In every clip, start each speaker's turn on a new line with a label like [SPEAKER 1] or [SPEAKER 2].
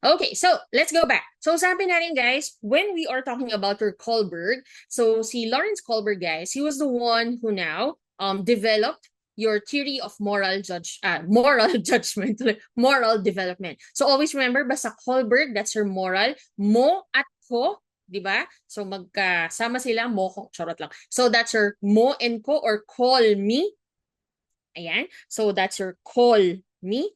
[SPEAKER 1] Okay, so let's go back. So sabi natin guys, when we are talking about your Kohlberg, so si Lawrence Kohlberg guys, he was the one who now developed your theory of moral judgment, moral development. So always remember, basta Kohlberg, that's your moral, mo at ko, di ba? So magkasama sila, mo ko, charot lang. So that's your mo and ko or call me. Ayan. So that's your call me.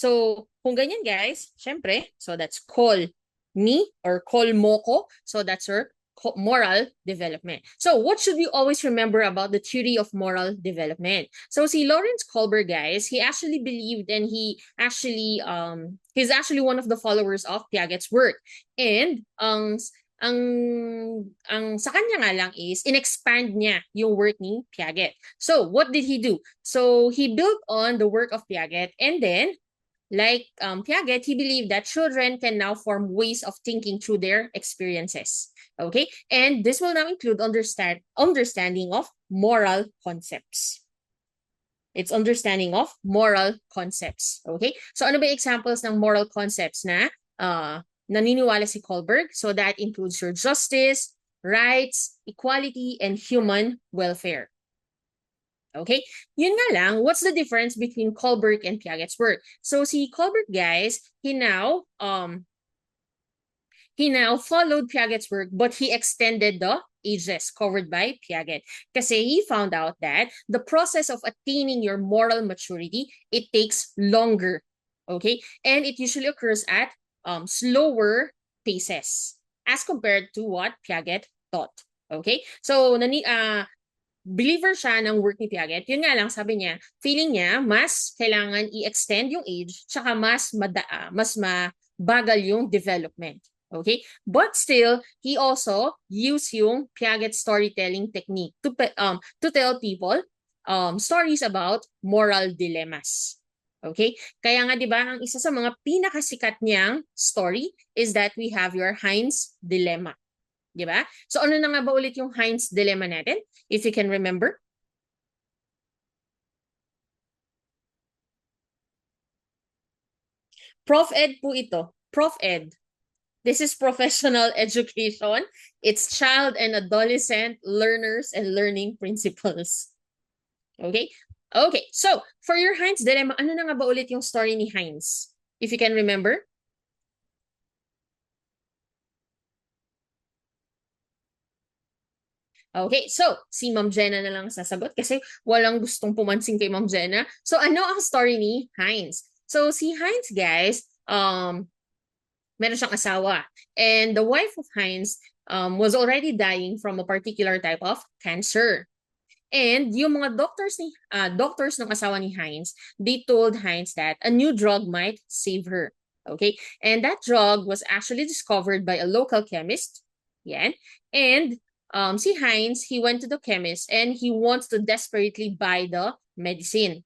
[SPEAKER 1] So, kung ganyan guys, syempre, so that's call me or call mo ko. So that's your moral development. So what should we always remember about the theory of moral development? So si Lawrence Kohlberg guys, he actually believed and he's actually one of the followers of Piaget's work. And ang sa kanya nga lang is in-expand niya yung work ni Piaget. So what did he do? So he built on the work of Piaget, and then like Piaget, he believed that children can now form ways of thinking through their experiences. Okay, and this will now include understanding of moral concepts. It's understanding of moral concepts. Okay, so ano ba examples ng moral concepts na naniniwala si Kohlberg? So that includes your justice, rights, equality, and human welfare. Okay? Yun nga lang, what's the difference between Kohlberg and Piaget's work? So si Kohlberg, guys, he now followed Piaget's work, but he extended the ages covered by Piaget. Kasi he found out that the process of attaining your moral maturity, it takes longer. Okay? And it usually occurs at slower paces as compared to what Piaget thought. Okay? So, believer siya ng work ni Piaget. Yun nga lang, sabi niya, feeling niya, mas kailangan i-extend yung age, tsaka mas mabagal yung development. Okay? But still, he also used yung Piaget storytelling technique to tell people stories about moral dilemmas. Okay? Kaya nga, di ba, ang isa sa mga pinakasikat niyang story is that we have your Heinz dilemma. Di ba? So ano na nga ba ulit yung Heinz dilemma natin? If you can remember. Prof Ed po ito. Prof Ed. This is professional education. It's child and adolescent learners and learning principles. Okay? Okay. So, for your Heinz dilemma, ano na nga ba ulit yung story ni Heinz? If you can remember. Okay, so si Ma'am Jenna na lang sasagot kasi walang gustong pumansin kay Ma'am Jenna. So ano ang story ni Heinz? So si Heinz, guys, meron siyang asawa. And the wife of Heinz was already dying from a particular type of cancer. And yung mga doctors ng asawa ni Heinz, they told Heinz that a new drug might save her. Okay? And that drug was actually discovered by a local chemist. Yan. And si Heinz, he went to the chemist and he wants to desperately buy the medicine.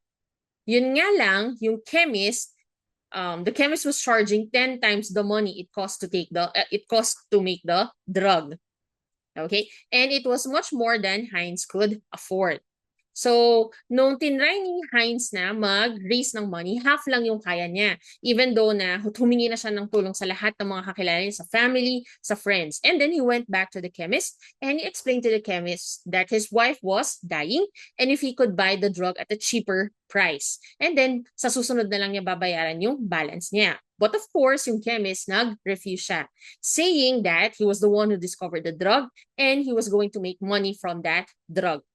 [SPEAKER 1] Yun nga lang, yung chemist, the chemist was charging 10 times the money it cost to make the drug. Okay? And it was much more than Heinz could afford. So, nung tinry ni Heinz na mag-raise ng money, half lang yung kaya niya. Even though na humingi na siya ng tulong sa lahat ng mga kakilala niya, sa family, sa friends. And then he went back to the chemist and he explained to the chemist that his wife was dying and if he could buy the drug at a cheaper price. And then, sa susunod na lang niya babayaran yung balance niya. But of course, yung chemist nag-refuse siya, saying that he was the one who discovered the drug and he was going to make money from that drug.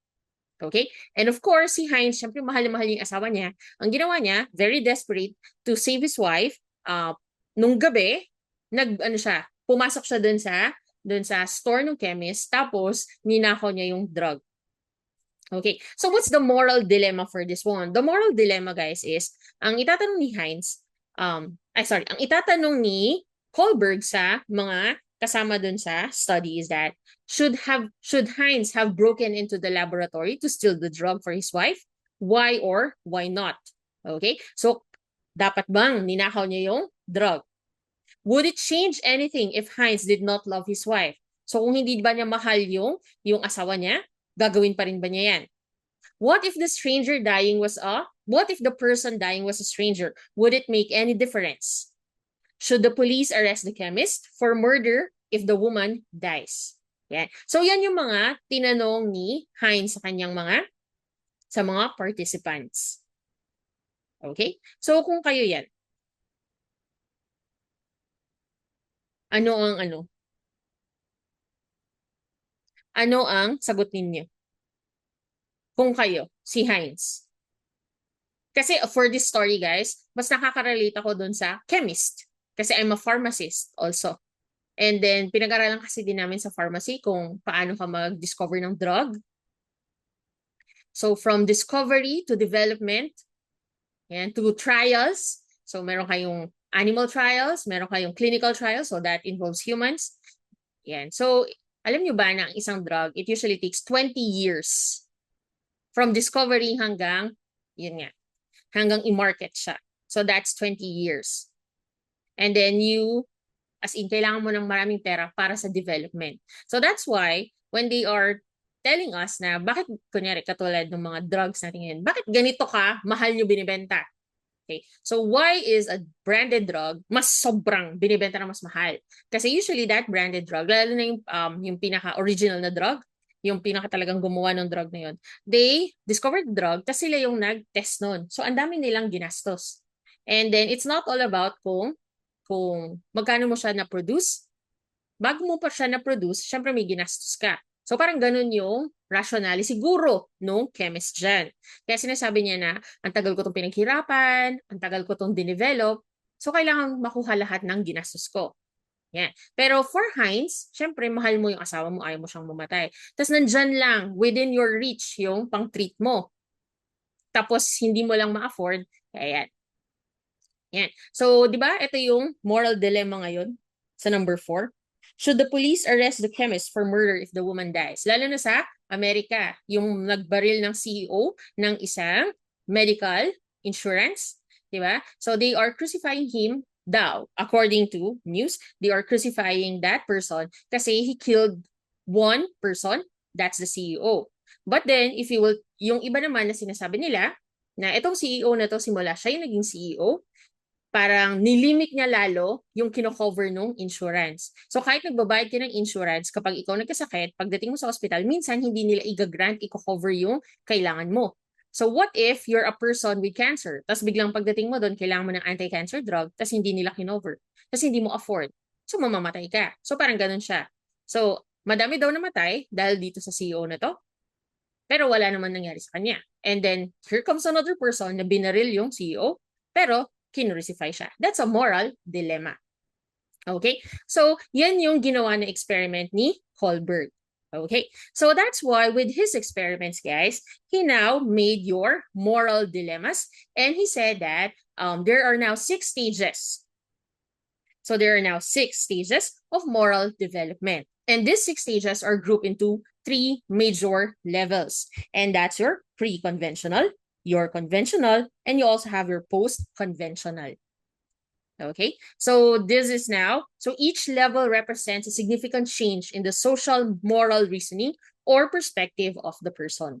[SPEAKER 1] Okay? And of course, si Heinz, syempre mahal na mahal yung asawa niya. Ang ginawa niya, very desperate to save his wife, nung gabi, pumasok siya dun sa store ng chemist, tapos ninakaw niya yung drug. Okay, so what's the moral dilemma for this one? The moral dilemma, guys, is, ang itatanong ni Heinz, ang itatanong ni Kohlberg sa mga kasama dun sa study is that, should Heinz have broken into the laboratory to steal the drug for his wife? Why or why not? Okay? So, dapat bang ninakaw niya yung drug? Would it change anything if Heinz did not love his wife? So, kung hindi ba niya mahal yung asawa niya, gagawin pa rin ba niya yan? What if the person dying was a stranger? Would it make any difference? Should the police arrest the chemist for murder if the woman dies? Yan. So yan yung mga tinanong ni Hines sa mga participants. Okay? So kung kayo yan, ano ang ano? Ano ang sagot ninyo? Kung kayo, si Hines. Kasi for this story, guys, mas nakaka-relate ako dun sa chemist. Kasi I'm a pharmacist also. And then, pinag-aralan kasi din namin sa pharmacy kung paano ka mag-discover ng drug. So, from discovery to development, and to trials. So, meron kayong animal trials, meron kayong clinical trials, so that involves humans. Yan. So, alam nyo ba na ang isang drug, it usually takes 20 years from discovery hanggang, yun nga, hanggang i-market siya. So, that's 20 years. And then as in, kailangan mo ng maraming pera para sa development. So, that's why, when they are telling us na bakit, kunyari, katulad ng mga drugs natin ngayon, bakit ganito ka, mahal nyo binibenta? Okay. So why is a branded drug mas sobrang binibenta na mas mahal? Kasi usually that branded drug, lalo na yung pinaka-original na drug, yung pinaka talagang gumawa ng drug na yun, they discovered the drug kasi sila yung nag-test nun. So ang dami nilang ginastos. And then it's not all about kung magkano mo siya na-produce. Bago mo pa siya na-produce, syempre may ginastos ka. So parang ganun yung rationale siguro nung chemist dyan. Kaya sinasabi niya na ang tagal ko itong pinaghirapan, ang tagal ko itong dinevelop, so kailangan makuha lahat ng ginastos ko. Yan. Pero for Heinz, syempre mahal mo yung asawa mo, ayaw mo siyang mamatay. Tapos nandyan lang, within your reach, yung pang-treat mo. Tapos hindi mo lang ma-afford, kaya yan. Yan. So, di ba, ito yung moral dilemma ngayon sa number 4. Should the police arrest the chemist for murder if the woman dies? Lalo na sa Amerika, yung nagbaril ng CEO ng isang medical insurance, di ba? So they are crucifying him daw, according to news, they are crucifying that person kasi he killed one person, that's the CEO. But then, if you will, yung iba naman na sinasabi nila, na itong CEO na to, simula siya yung naging CEO, parang nilimit niya lalo yung kino-cover nung insurance. So kahit nagbabayad ka ng insurance, kapag ikaw nagkasakit, pagdating mo sa hospital, minsan hindi nila i-grant, i-cover yung kailangan mo. So what if you're a person with cancer, tapos biglang pagdating mo doon, kailangan mo ng anti-cancer drug, tapos hindi nila kinover, tapos hindi mo afford. So mamamatay ka. So parang ganun siya. So madami daw namatay dahil dito sa CEO na to, pero wala naman nangyari sa kanya. And then, here comes another person na binaril yung CEO, pero kinrucify siya. That's a moral dilemma. Okay? So, yan yung ginawa na experiment ni Holberg. Okay? So, that's why with his experiments, guys, he now made your moral dilemmas, and he said that there are now 6 stages. So, there are now 6 stages of moral development. And these 6 stages are grouped into 3 major levels. And that's your pre-conventional, your conventional, and you also have your post-conventional. Okay, so this is now, so each level represents a significant change in the social, moral reasoning or perspective of the person.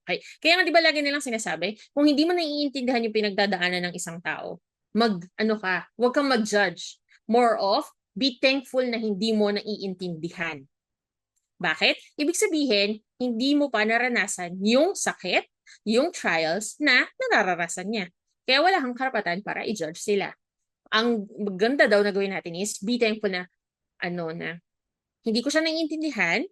[SPEAKER 1] Okay, kaya nga di ba lagi nilang sinasabi, kung hindi mo naiintindihan yung pinagdadaanan ng isang tao, huwag kang mag-judge. More of, be thankful na hindi mo naiintindihan. Bakit? Ibig sabihin, hindi mo pa naranasan yung sakit, yung trials na nararanasan niya. Kaya wala kang karapatan para i-judge sila. Ang maganda daw na gawin natin is be thankful na hindi ko siya naiintindihan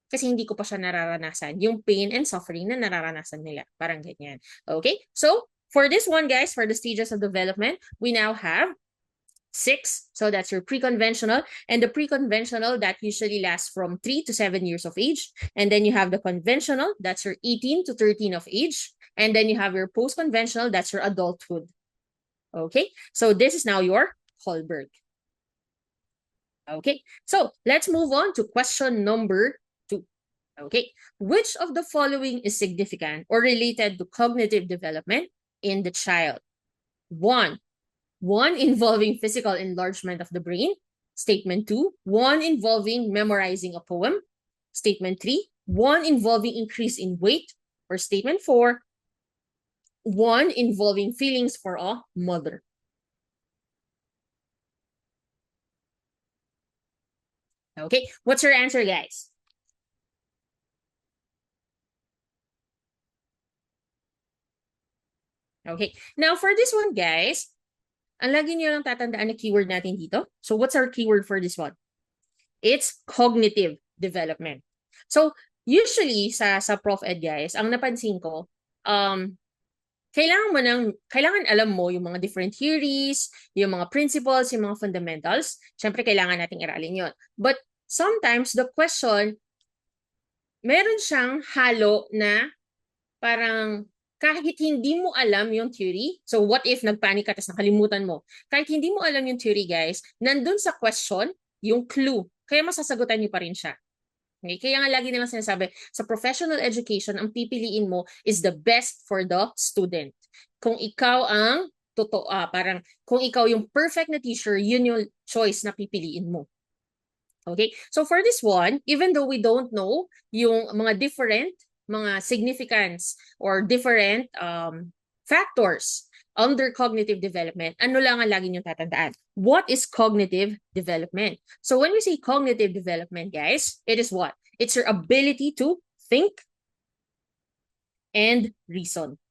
[SPEAKER 1] kasi hindi ko pa siya nararanasan. Yung pain and suffering na nararanasan nila. Parang ganyan. Okay? So, for this one, guys, for the stages of development, we now have 6. So that's your pre-conventional. And the pre-conventional, that usually lasts from 3 to 7 years of age. And then you have the conventional, that's your 18 to 13 of age. And then you have your post-conventional, that's your adulthood. Okay, so this is now your Holberg. Okay, so let's move on to question number 2. Okay, which of the following is significant or related to cognitive development in the child? 1 involving physical enlargement of the brain. Statement 2, 1 involving memorizing a poem. Statement 3, 1 involving increase in weight. Or statement 4, 1 involving feelings for a mother. Okay, what's your answer, guys? Okay, now for this one, guys, ang lagi niyo lang tatandaan na keyword natin dito. So what's our keyword for this one? It's cognitive development. So usually sa Prof Ed, guys, ang napansin ko, kailangan alam mo yung mga different theories, yung mga principles, yung mga fundamentals. Siyempre, kailangan nating aralin yon. But sometimes the question, meron siyang halo na parang kahit hindi mo alam yung theory, so what if nagpanic ka tapos nakalimutan mo? Kahit hindi mo alam yung theory, guys, nandun sa question, yung clue. Kaya masasagutan niyo pa rin siya. Okay? Kaya nga lagi nilang sinasabi, sa professional education, ang pipiliin mo is the best for the student. Kung ikaw ang parang kung ikaw yung perfect na teacher, yun yung choice na pipiliin mo. Okay? So for this one, even though we don't know yung mga different mga significance or different factors under cognitive development, ano lang ang lagi niyong tatandaan? What is cognitive development? So when we say cognitive development, guys, it is what? It's your ability to think and reason.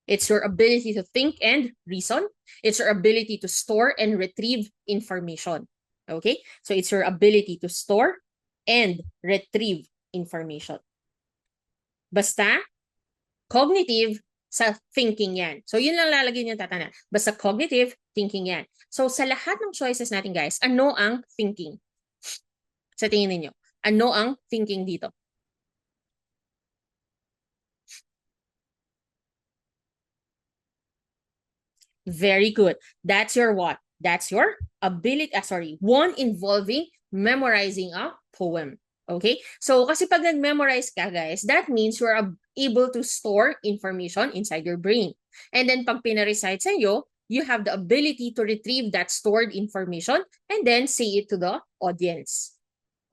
[SPEAKER 1] It's your ability to think and reason. It's your ability to store and retrieve information. Okay? So it's your ability to store and retrieve information. Basta, cognitive sa thinking yan. So yun lang lalagyan yung tatana. Basta cognitive, thinking yan. So sa lahat ng choices natin, guys, ano ang thinking? Sa tingin ninyo, ano ang thinking dito? Very good. That's your what? That's your ability, one involving memorizing a poem. Okay? So, kasi pag nag-memorize ka, guys, that means you're able to store information inside your brain. And then, pag pinarecite sa iyo, you have the ability to retrieve that stored information and then say it to the audience.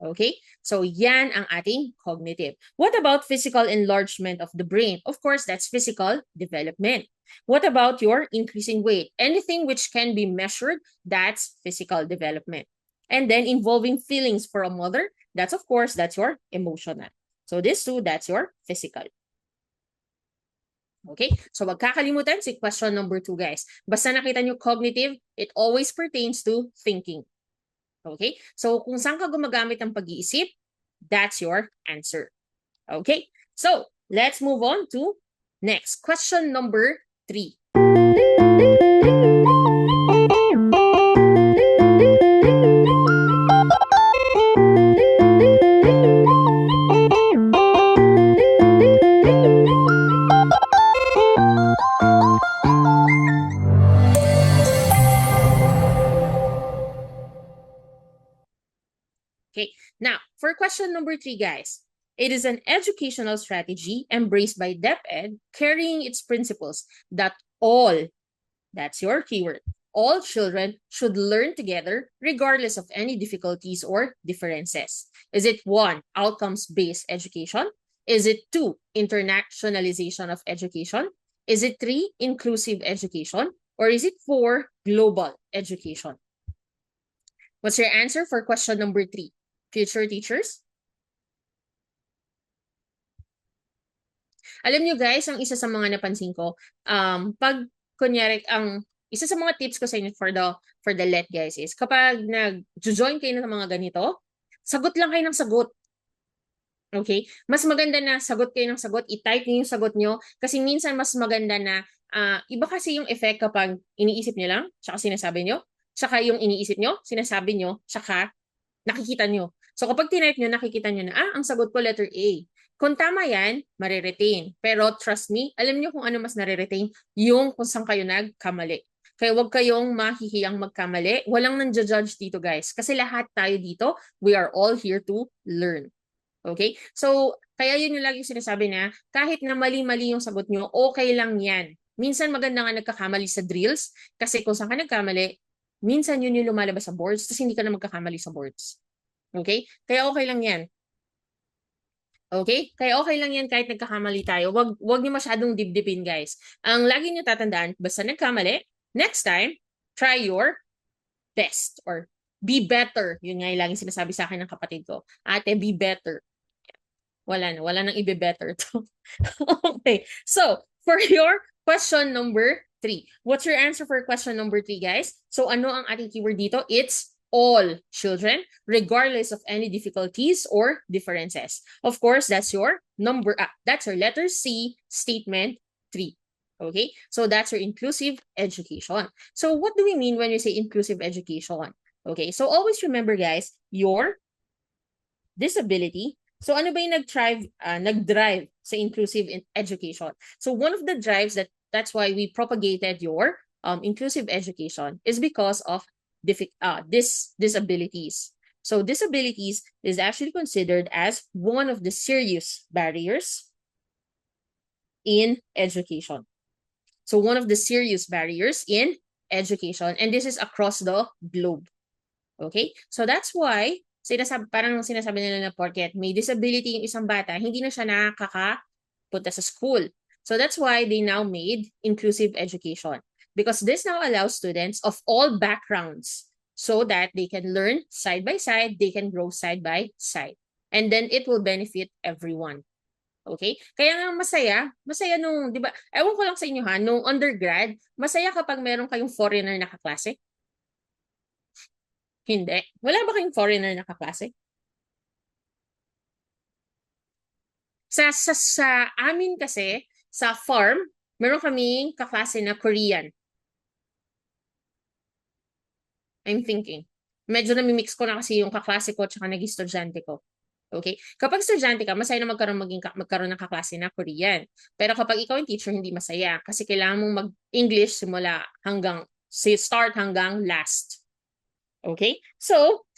[SPEAKER 1] Okay? So, yan ang ating cognitive. What about physical enlargement of the brain? Of course, that's physical development. What about your increasing weight? Anything which can be measured, that's physical development. And then involving feelings for a mother, that's of course, that's your emotional. So this two, that's your physical. Okay? So wag kakalimutan si question number 2, guys. Basta nakita nyo cognitive, it always pertains to thinking. Okay? So kung saan ka gumagamit ng pag-iisip, that's your answer. Okay? So let's move on to next. Question number 3. Okay, now for question number 3, guys. It is an educational strategy embraced by DepEd, carrying its principles that all, that's your keyword, all children should learn together regardless of any difficulties or differences. Is it 1, outcomes-based education? Is it 2, internationalization of education? Is it 3, inclusive education? Or is it 4, global education? What's your answer for question number 3? Future teachers? Alam nyo, guys, ang isa sa mga napansin ko, pag kunyari, isa sa mga tips ko sa inyo for the let, guys, is kapag nag-join kayo ng mga ganito, sagot lang kayo ng sagot. Okay? Mas maganda na sagot kayo ng sagot, i-type niyo yung sagot nyo, kasi minsan mas maganda na, iba kasi yung effect kapag iniisip nyo lang, tsaka sinasabi nyo, tsaka yung iniisip nyo, sinasabi nyo, tsaka nakikita nyo. So kapag tinype nyo, nakikita nyo na, ang sagot ko letter A. Kung tama yan, mariretain. Pero trust me, alam nyo kung ano mas nare-retain, yung kung saan kayo nagkamali. Kaya huwag kayong mahihiyang magkamali. Walang nang-judge dito, guys. Kasi lahat tayo dito, we are all here to learn. Okay? So, kaya yun yung lagi sinasabi na, kahit na mali-mali yung sagot nyo, okay lang yan. Minsan maganda nga nagkakamali sa drills, kasi kung saan ka nagkamali, minsan yun yung lumalabas sa boards, tapos hindi ka na magkakamali sa boards. Okay? Kaya okay lang yan. Okay? Kaya okay lang yan kahit nagkakamali tayo. Wag niyo masyadong dibdibin, guys. Ang lagi niyo tatandaan, basta nagkamali, next time, try your best or Be better. Yun nga yung laging sinasabi sa akin ng kapatid ko. Ate, be better. Wala nang ibe-better to. Okay. So, for your question number 3. What's your answer for question number 3, guys? So, ano ang ating keyword dito? It's all children, regardless of any difficulties or differences. Of course, that's your letter C, statement 3. Okay? So, that's your inclusive education. So, what do we mean when we say inclusive education? Okay, so always remember, guys, your disability. So ano ba yung nag-drive sa inclusive education? So one of the drives that's why we propagated your inclusive education is because of disabilities. So disabilities is actually considered as one of the serious barriers in education. So one of the serious barriers in education, and this is across the globe. Okay? So that's why, parang sinasabi nila na porket may disability yung isang bata, hindi na siya nakakapunta sa school. So that's why they now made inclusive education. Because this now allows students of all backgrounds so that they can learn side by side, they can grow side by side. And then it will benefit everyone. Okay? Kaya nga masaya nung, di ba, ewan ko lang sa inyo ha, nung undergrad, masaya kapag meron kayong foreigner na kaklase. Hindi. Wala ba kayong foreigner na kaklase? Sa amin kasi, sa farm, meron kaming kaklase na Korean. I'm thinking. Medyo nami-mix ko na kasi yung kaklase ko at saka naging estudyante ko. Okay? Kapag estudyante ka, masaya na magkaroon ng kaklase na Korean. Pero kapag ikaw yung teacher, hindi masaya. Kasi kailangan mong mag-English simula start hanggang last. Okay? So,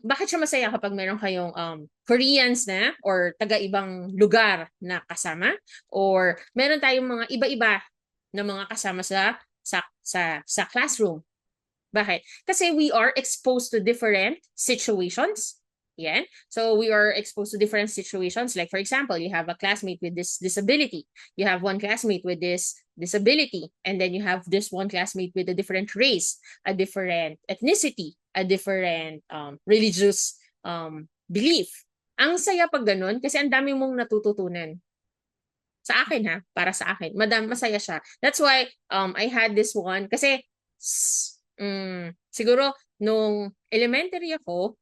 [SPEAKER 1] bakit siya masaya kapag meron kayong Koreans na or taga-ibang lugar na kasama or meron tayong mga iba-iba na mga kasama sa classroom. Bakit? Kasi we are exposed to different situations. Yeah. So we are exposed to different situations. Like, for example, you have a classmate with this disability. You have one classmate with this disability. And then you have this one classmate with a different race, a different ethnicity, a different religious belief. Ang saya pag ganun kasi ang dami mong natututunan. Sa akin ha, para sa akin. Masaya siya. That's why I had this one kasi siguro nung elementary ako,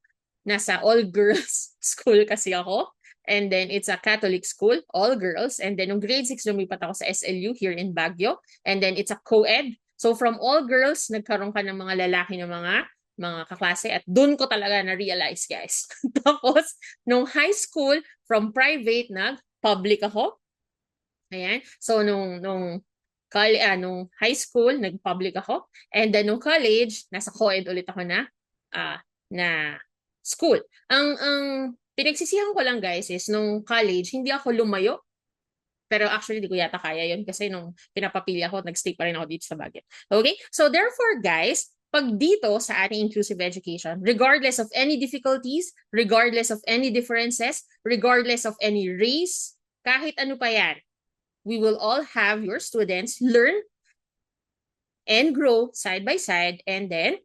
[SPEAKER 1] nasa all-girls school kasi ako. And then it's a Catholic school, all girls. And then nung grade 6, lumipat ako sa SLU here in Baguio. And then it's a co-ed. So from all girls, nagkaroon ka ng mga lalaki ng mga kaklase. At doon ko talaga na-realize, guys. Tapos, nung high school, from private, nag-public ako. Ayan. So, nung high school, nag-public ako. And then, nung college, nasa co-ed ulit ako na school. Ang pinagsisihan ko lang, guys, is nung college, hindi ako lumayo. Pero actually, di ko yata kaya yun kasi nung pinapapili ako, nag-stay pa rin ako dito sa Baguio. Okay? So therefore, guys, pag dito sa ating inclusive education, regardless of any difficulties, regardless of any differences, regardless of any race, kahit ano pa yan, we will all have your students learn and grow side by side, and then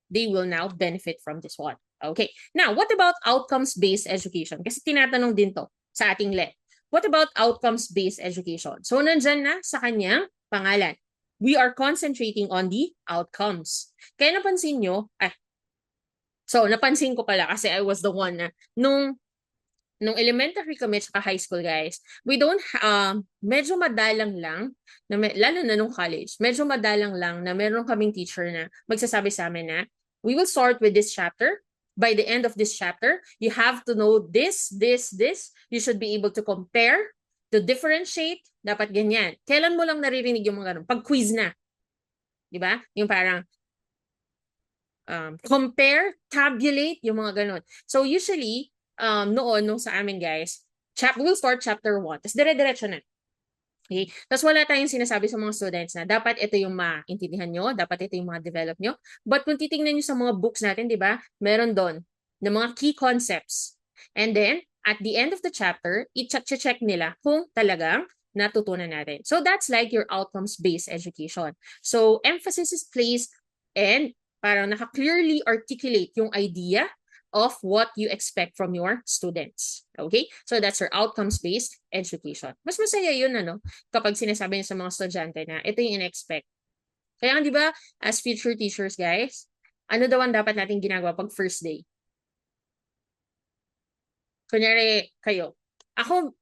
[SPEAKER 1] they will now benefit from this one. Okay. Now, what about outcomes-based education? Kasi tinatanong din to sa ating LET. What about outcomes-based education? So, nandyan na sa kanyang pangalan. We are concentrating on the outcomes. Kaya napansin nyo, napansin ko pala kasi I was the one na nung elementary kami at high school, guys, we don't, medyo madalang lang, lalo na nung college, medyo madalang lang na meron kaming teacher na magsasabi sa amin na, we will start with this chapter. By the end of this chapter, you have to know this. You should be able to compare, to differentiate. Dapat ganyan. Kailan mo lang naririnig yung mga ganun? Pag quiz na. Diba? Yung parang compare, tabulate, yung mga ganun. So usually, nung sa amin, guys, we'll start chapter 1. Tapos dire-diretso na. Okay? Tapos wala tayong sinasabi sa mga students na dapat ito yung maintindihan nyo, dapat ito yung develop nyo. But kung titingnan nyo sa mga books natin, di ba, meron doon na mga key concepts. And then, at the end of the chapter, i-check nila kung talagang natutunan natin. So that's like your outcomes-based education. So emphasis is placed and Parang naka-clearly articulate yung idea of what you expect from your students. Okay? So that's your outcomes-based education. Mas masaya yun, ano, kapag sinasabi niyo sa mga estudyante na ito yung in-expect. Kaya di ba, as future teachers, guys, ano daw ang dapat natin ginagawa pag first day? Kunyari, kayo. Ako,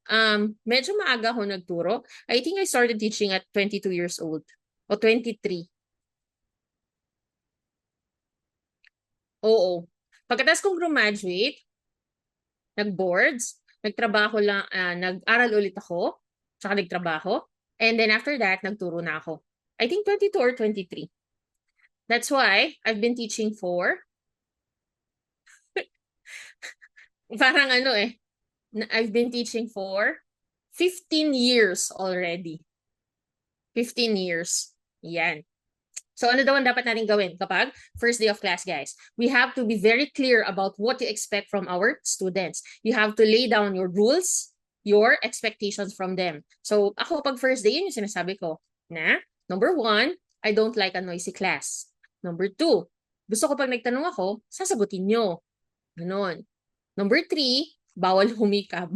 [SPEAKER 1] medyo maaga ako nagturo. I think I started teaching at 22 years old. O 23. Oo. Pagkatapos kong graduate, nag-boards, nagtrabaho lang, nag-aral ulit ako, tsaka nagtrabaho. And then after that, nagturo na ako. I think 22 or 23. That's why I've been teaching for, parang ano eh, I've been teaching for 15 years already. 15 years. Yan. So ano daw ang dapat natin gawin kapag first day of class, guys? We have to be very clear about what to expect from our students. You have to lay down your rules, your expectations from them. So ako pag first day, yun yung sinasabi ko na, number 1, I don't like a noisy class. Number 2, gusto ko pag nagtanong ako, sasagutin nyo. Ganon. Number 3, bawal humikab.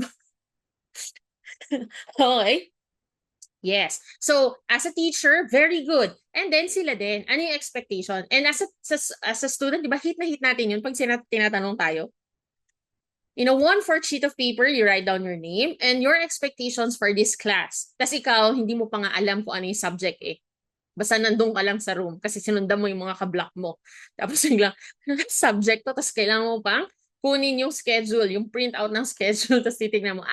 [SPEAKER 1] Okay? Yes. So, as a teacher, very good. And then sila din, ano yung expectation? And as a student, di ba, hit na hit natin yun pag tinatanong tayo. In a 1/4 sheet of paper, you write down your name and your expectations for this class. Tapos ikaw, hindi mo pa nga alam kung ano yung subject eh. Basta nandun ka lang sa room kasi sinundan mo yung mga kablock mo. Tapos biglang, subject to, tapos kailangan mo pang kunin yung schedule, yung print out ng schedule, tapos titignan mo,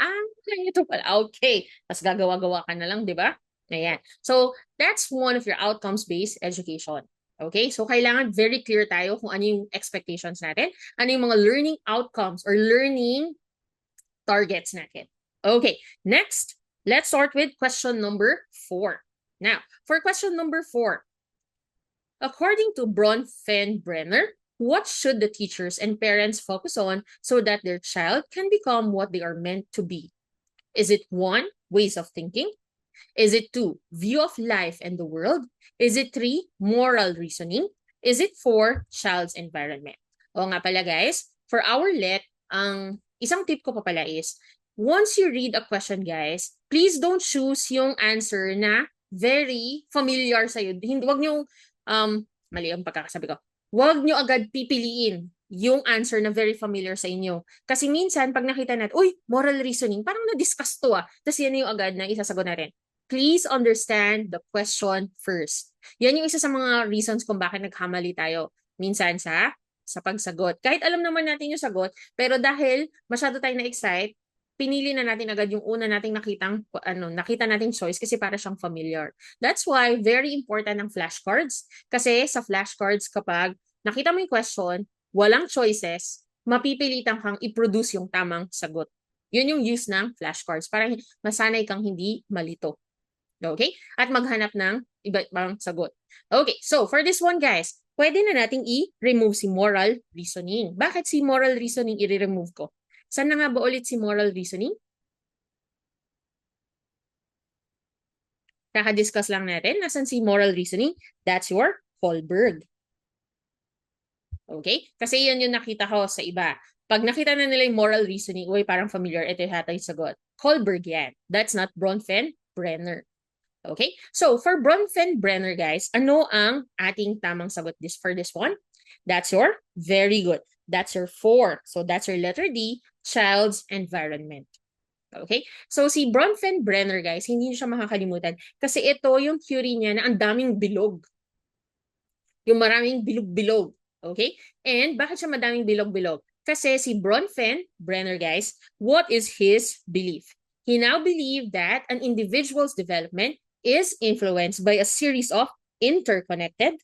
[SPEAKER 1] ito pala, okay. Tapos gagawa-gawa ka na lang, di ba? Ayan. So, that's one of your outcomes-based education. Okay? So, kailangan very clear tayo kung ano yung expectations natin, ano yung mga learning outcomes or learning targets natin. Okay, next, let's start with question number 4. Now, for question number 4, according to Bronfenbrenner, what should the teachers and parents focus on so that their child can become what they are meant to be? Is it 1, ways of thinking? Is it 2, view of life and the world? Is it 3, moral reasoning? Is it 4, child's environment? O nga pala guys, for our let, ang isang tip ko pa pala is, once you read a question guys, please don't choose yung answer na very familiar sa'yo. Huwag nyo, mali ang pagkakasabi ko, huwag nyo agad pipiliin yung answer na very familiar sa inyo. Kasi minsan, pag nakita natin, uy, moral reasoning, parang na-discuss to Tapos yan yung agad na isasagot natin. Please understand the question first. Yan yung isa sa mga reasons kung bakit nagkamali tayo. Minsan sa pagsagot. Kahit alam naman natin yung sagot, pero dahil masyado tayo na-excite, pinili na natin agad yung una nating nakita nating choice kasi para siyang familiar. That's why very important ang flashcards. Kasi sa flashcards kapag nakita mo yung question, walang choices, mapipilitan kang i-produce yung tamang sagot. Yun yung use ng flashcards para masanay kang hindi malito. Okay? At maghanap ng iba't ibang sagot. Okay, so for this one guys, pwede na nating i-remove si moral reasoning. Bakit si moral reasoning i-remove ko? Saan na nga ba ulit si moral reasoning? Kaka-discuss lang natin. Nasaan si moral reasoning? That's your Kohlberg. Okay? Kasi yan yung nakita ko sa iba. Pag nakita na nila yung moral reasoning, uy, parang familiar, ito yung hatay sagot. Kohlberg yan. That's not Bronfenbrenner. Okay? So, for Bronfenbrenner, guys, ano ang ating tamang sagot for this one? That's your very good. That's your 4. So, that's your letter D, child's environment. Okay? So, si Bronfenbrenner, guys, hindi niyo siya makakalimutan kasi ito yung theory niya na ang daming bilog. Yung maraming bilog-bilog. Okay? And bakit siya madaming bilog-bilog? Kasi si Bronfenbrenner, guys, what is his belief? He now believed that an individual's development is influenced by a series of interconnected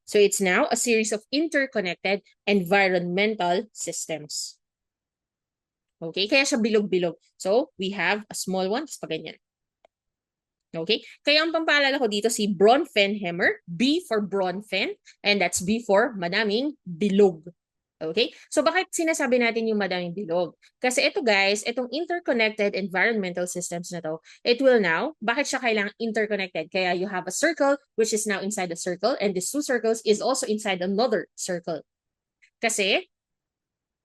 [SPEAKER 1] So it's now a series of interconnected environmental systems. Okay, kaya siya bilog-bilog. So we have a small one, pa ganyan. Okay, kaya ang pampaalala ko dito si Bronfenheimer, B for Bronfen, and that's B for madaming bilog. Okay? So bakit sinasabi natin yung madaming bilog? Kasi ito guys, itong interconnected environmental systems na to, it will now, bakit siya kailangang interconnected? Kaya you have a circle which is now inside the circle and these two circles is also inside another circle. Kasi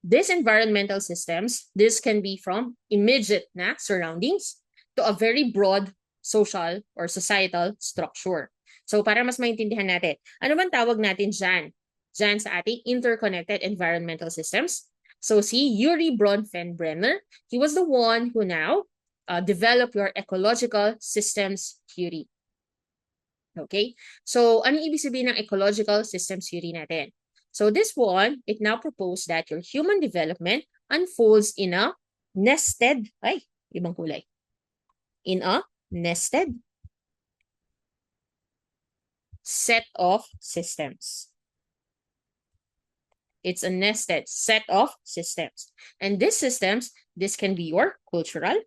[SPEAKER 1] these environmental systems, this can be from immediate na surroundings to a very broad social or societal structure. So para mas maintindihan natin, ano bang tawag natin dyan? Dyan sa ating interconnected environmental systems. So si Yuri Bronfenbrenner, he was the one who now developed your ecological systems theory. Okay? So ano ibig sabihin ng ecological systems theory natin? So this one, it now proposed that your human development unfolds in a nested, ibang kulay. In a nested set of systems. It's a nested set of systems. And these systems, this can be your cultural.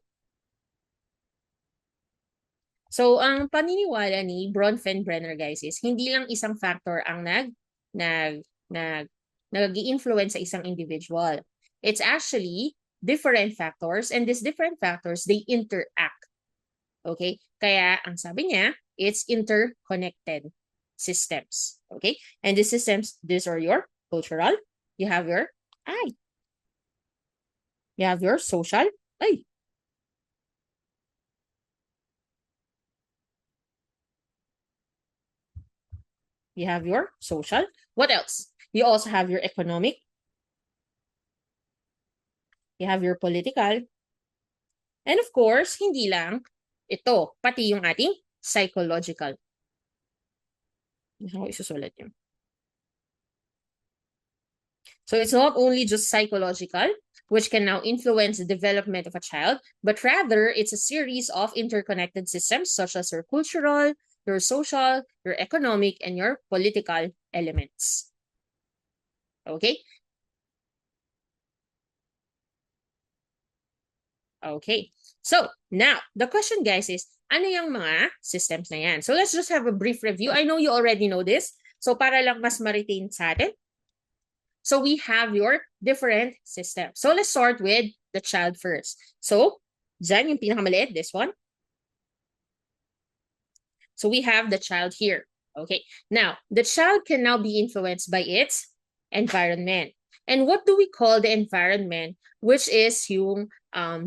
[SPEAKER 1] So, ang paniniwala ni Bronfenbrenner, guys, is hindi lang isang factor ang nag-i-influence sa isang individual. It's actually different factors, and these different factors, they interact. Okay? Kaya, ang sabi niya, it's interconnected systems. Okay? And these systems, these are your cultural, you have your you have your social, you have your social. What else? You also have your economic. You have your political. And of course, hindi lang ito, pati yung ating psychological. Ako isusulat yun. So it's not only just psychological, which can now influence the development of a child, but rather it's a series of interconnected systems such as your cultural, your social, your economic, and your political elements. Okay? Okay. So, now, the question, guys, is, ano yung mga systems na yan? So, let's just have a brief review. I know you already know this. So, para lang mas ma-retain sa atin. So, we have your different systems. So, let's start with the child first. So, dyan yung pinakamaliit, this one. So, we have the child here. Okay. Now, the child can now be influenced by its environment. And what do we call the environment? Which is yung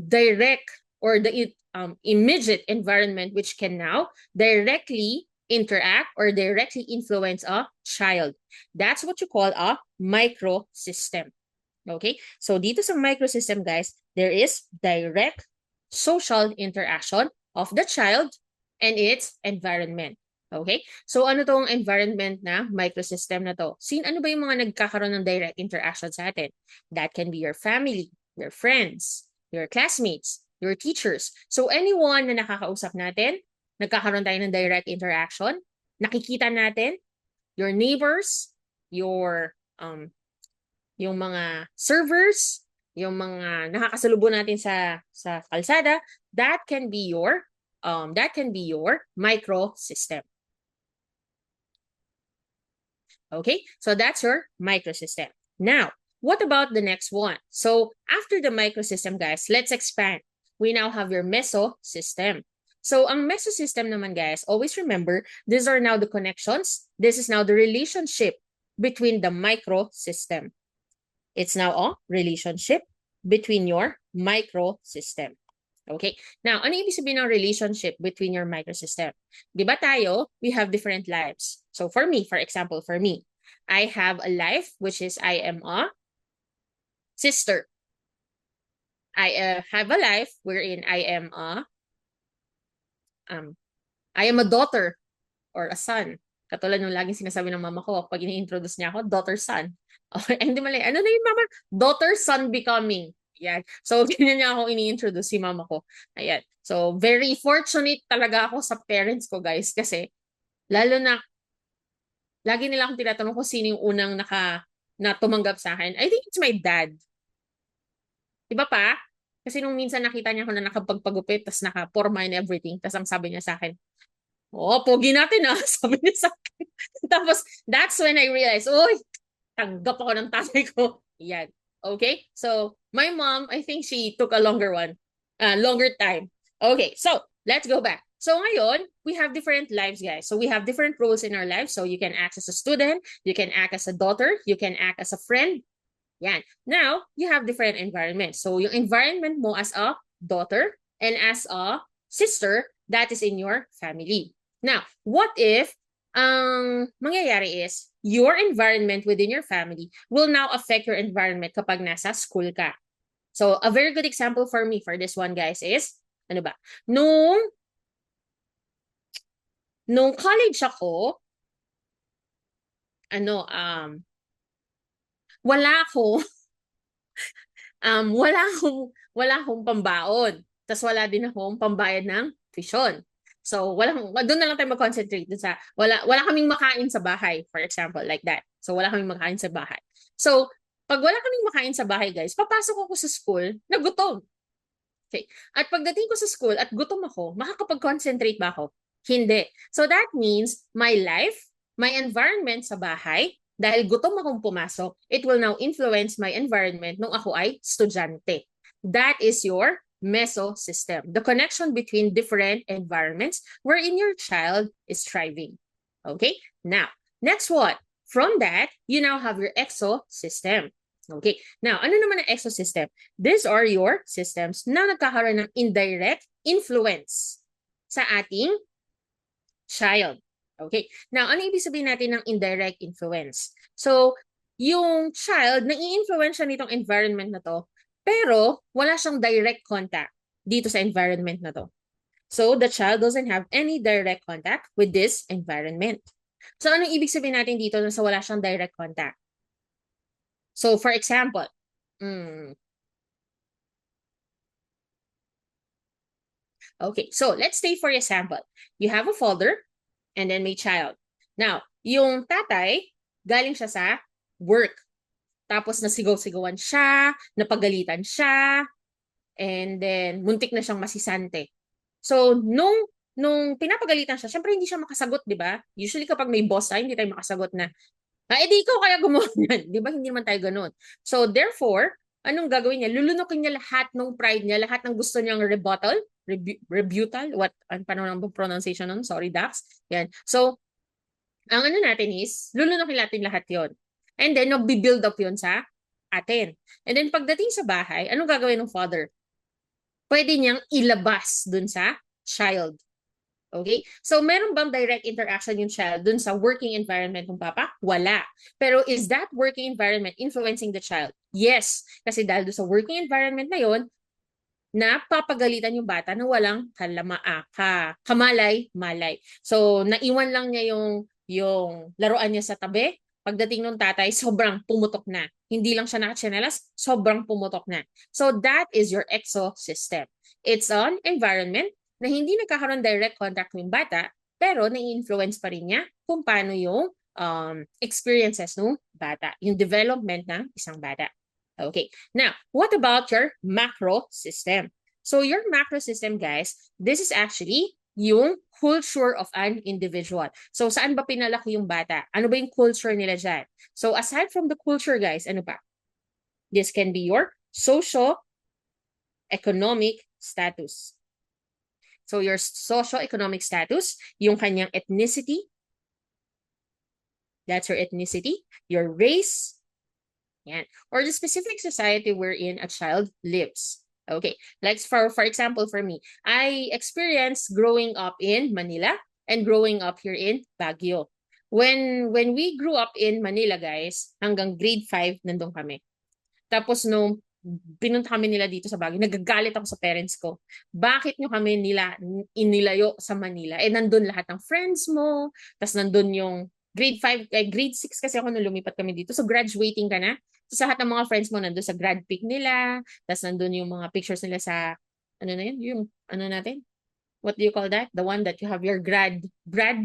[SPEAKER 1] direct or the immediate environment which can now directly interact or directly influence a child. That's what you call a microsystem. Okay? So dito sa microsystem, guys, there is direct social interaction of the child and its environment. Okay? So ano tong environment na microsystem na to? Ano ba yung mga nagkakaroon ng direct interaction sa atin? That can be your family, your friends, your classmates, your teachers. So anyone na nakakausap natin, nagkakaroon tayo ng direct interaction, nakikita natin, your neighbors, yung mga servers, yung mga nakakasalubong natin sa kalsada, that can be your microsystem. Okay, so that's your microsystem. Now, what about the next one? So after the microsystem, guys, let's expand. We now have your mesosystem. So ang mesosystem naman, guys, always remember, these are now the connections. This is now the relationship between the microsystem. It's now a relationship between your microsystem. Okay? Now, ano ibig sabihin ng relationship between your microsystem? Di ba tayo, we have different lives. So for me, for example, for me, I have a life which is I am a sister. I have a life wherein I am a daughter or a son. Katulad nung laging sinasabi ng mama ko pag ini-introduce niya ako, daughter, son. Okay, hindi mali. Ano na yun, mama? Daughter, son becoming. Yan. So, ganyan niya ako ini-introduce si mama ko. Ayan. So, very fortunate talaga ako sa parents ko, guys. Kasi, lalo na, lagi nila akong tinatanong kung sino yung unang na tumanggap sa akin. I think it's my dad. Diba pa? Kasi nung minsan nakita niya ako na nakapagpagupit, tapos nakaporma and everything. Tapos ang sabi niya sa akin, pogi natin ah, sabi niya sa akin. Tapos, that's when I realized, tanggap ako ng tatay ko. Yan. Okay? So, my mom, I think she took a longer time. Okay, so let's go back. So ngayon, we have different lives, guys. So we have different roles in our lives. So you can act as a student, you can act as a daughter, you can act as a friend. Yan. Now, you have different environments. So yung environment mo as a daughter and as a sister, that is in your family. Now, what if ang mangyayari is your environment within your family will now affect your environment kapag nasa school ka. So, a very good example for me for this one, guys, is, ano ba? Nung college ako, ano, wala ako, wala akong pambaon. Tapos wala din akong pambayad ng tuition. So, doon na lang tayo mag-concentrate dun sa, wala kaming makain sa bahay, for example, like that. So, wala kaming makain sa bahay. So, pag wala kaming makain sa bahay, guys, papasok ako sa school na gutom. Okay. At pagdating ko sa school at gutom ako, makakapag-concentrate ba ako? Hindi. So that means my life, my environment sa bahay, dahil gutom akong pumasok, it will now influence my environment nung ako ay estudyante. That is your meso system, the connection between different environments wherein your child is thriving. Okay? Now, next one. From that, you now have your exo system. Okay. Now, ano naman ang exo system? These are your systems na nagkakaroon ng indirect influence sa ating child. Okay. Now, ano ibig sabihin natin ng indirect influence? So, yung child, nai-influence siya nitong environment na to, pero wala siyang direct contact dito sa environment na to. So, the child doesn't have any direct contact with this environment. So, anong ibig sabihin natin dito na sa wala siyang direct contact? So, for example, okay, so let's say for example, you have a father and then may child. Now, yung tatay, galing siya sa work. Tapos nasigaw-sigawan siya, napagalitan siya, and then muntik na siyang masisante. So, nung pinapagalitan siya, syempre hindi siya makasagot, di ba? Usually kapag may boss tayo, hindi tayo makasagot na, edi ikaw kaya gumawa yan. Di ba? Hindi naman tayo ganun. So, therefore, anong gagawin niya? Lulunukin niya lahat ng pride niya, lahat ng gusto niyang rebuttal, paano ng pronunciation nun? Sorry, Dax. Yan. So, ang ano natin is, lulunukin natin lahat yon. And then, nagbi-build up yun sa atin. And then, pagdating sa bahay, anong gagawin ng father? Pwede niyang ilabas dun sa child. Okay? So, meron bang direct interaction yung child dun sa working environment ng papa? Wala. Pero is that working environment influencing the child? Yes. Kasi dahil dun sa working environment na yon, napapagalitan yung bata na walang kamalay-malay. So, naiwan lang niya yung laruan niya sa tabi. Pagdating ng tatay, sobrang pumutok na. Hindi lang siya nakachinelas, sobrang pumutok na. So, that is your exo system. It's an environment na hindi nagkakaroon direct contact ng bata, pero nai-influence pa rin niya kung paano yung experiences ng bata, yung development ng isang bata. Okay, now, what about your macro system? So your macro system, guys, this is actually yung culture of an individual. So saan ba pinalaki yung bata? Ano ba yung culture nila dyan? So aside from the culture, guys, ano pa? This can be your socio-economic status. So your socio-economic status, yung kanyang ethnicity, that's your ethnicity, your race, yan, or the specific society wherein a child lives. Okay, like for example, for me, I experienced growing up in Manila and growing up here in Baguio. When we grew up in Manila, guys, hanggang grade 5 nandun kami. Tapos nung pinunta kami nila dito sa Baguio, nagagalit ako sa parents ko. Bakit nyo kami inilayo sa Manila? Eh, nandun lahat ng friends mo, tapos nandun yung grade 5, grade 6 kasi ako nung lumipat kami dito. So, graduating ka na. So, sa lahat ng mga friends mo, nandun sa grad pic nila, tapos nandun yung mga pictures nila sa, ano na yun? Yung, ano natin? What do you call that? The one that you have your grad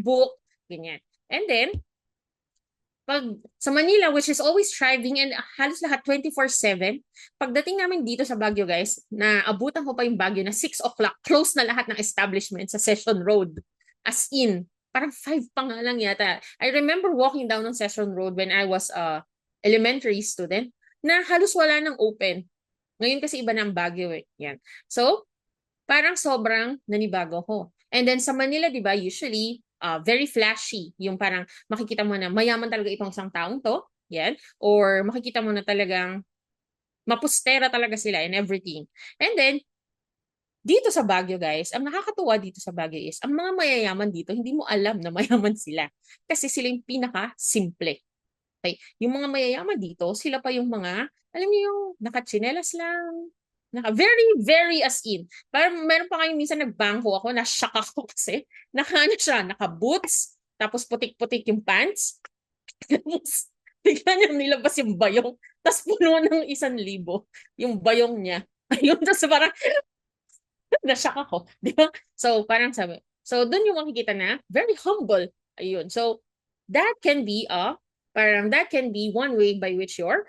[SPEAKER 1] book, ganyan. And then, pag sa Manila, which is always thriving and halos lahat 24/7, pagdating namin dito sa Baguio, guys, naabutan ko pa yung Baguio na 6 o'clock, close na lahat ng establishment sa Session Road. As in, parang 5 pa nga lang yata. I remember walking down on Session Road when I was a elementary student. na halos wala ng open. Ngayon kasi iba na ang Baguio eh. Yan. So, parang sobrang nanibago ko. And then sa Manila, di ba, usually, very flashy. Yung parang makikita mo na mayaman talaga itong isang taong to. Yan. Or makikita mo na talagang mapustera talaga sila and everything. And then, dito sa Baguio, guys, ang nakakatuwa dito sa Baguio is, ang mga mayayaman dito, hindi mo alam na mayaman sila. Kasi sila yung pinaka-simple. Okay? Yung mga mayayaman dito, sila pa yung mga, alam niyo yung nakatsinelas lang, very, very as in. Parang meron pa kayong minsan nagbangko ako, na-shock ako kasi, ano siya, naka-boots, tapos putik-putik yung pants, tapos bigla niyang nilabas yung bayong, tapos puno ng 1,000 yung bayong niya. Ayun, tapos parang na-shock ako. Di ba? So, parang sabi, so doon yung makikita na, very humble. Ayun. So, that can be that can be one way by which your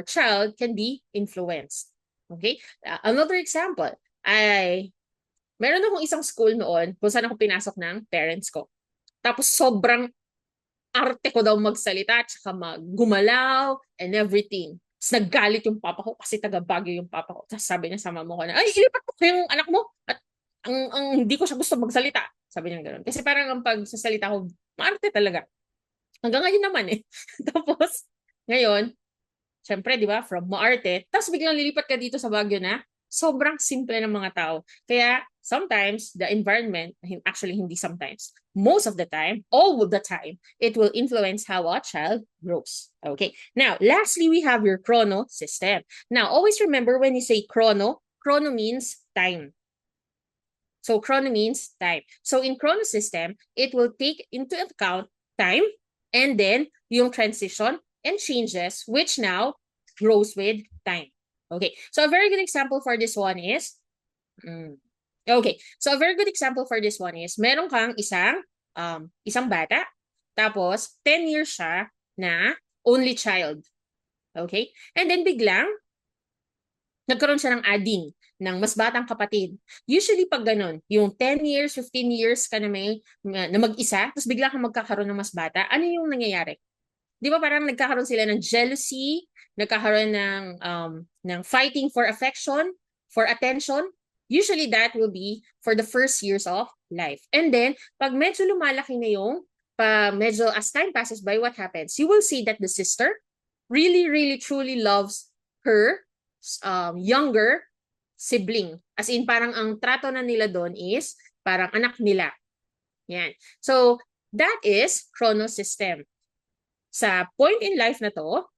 [SPEAKER 1] child can be influenced. Okay? Another example, meron akong isang school noon kung saan ako pinasok ng parents ko. Tapos sobrang arte ko daw magsalita at saka gumalaw and everything. Tapos naggalit yung papa ko kasi taga Baguio yung papa ko. Tapos sabi niya sa mama ko na, ay, ilipat ko yung anak mo. At hindi ko siya gusto magsalita. Sabi niya gano'n. Kasi parang ang pagsasalita ko, maarte talaga. Hanggang ngayon naman eh. Tapos, ngayon, syempre, di ba, from maarte, tapos biglang lilipat ka dito sa Baguio na sobrang simple ng mga tao. Kaya, sometimes, the environment, actually hindi sometimes, most of the time, all of the time, it will influence how a child grows. Okay. Now, lastly, we have your chrono system. Now, always remember when you say chrono means time. So, chrono means time. So, in chrono system, it will take into account time and then yung transition and changes, which now grows with time. Okay, so a very good example for this one is, meron kang isang bata, tapos 10 years siya na only child. Okay, and then biglang, nagkaroon siya ng ading, ng mas batang kapatid. Usually pag ganun, yung 10 years, 15 years ka na mag-isa, tapos bigla kang magkakaroon ng mas bata, ano yung nangyayari? Di ba parang nagkakaroon sila ng jealousy, nagkakaroon ng fighting for affection, for attention. Usually that will be for the first years of life. And then, pag medyo lumalaki na medyo as time passes by, what happens? You will see that the sister really, really, truly loves her younger sibling. As in, parang ang trato na nila doon is parang anak nila. Yan. So, that is chrono system. Sa point in life na to,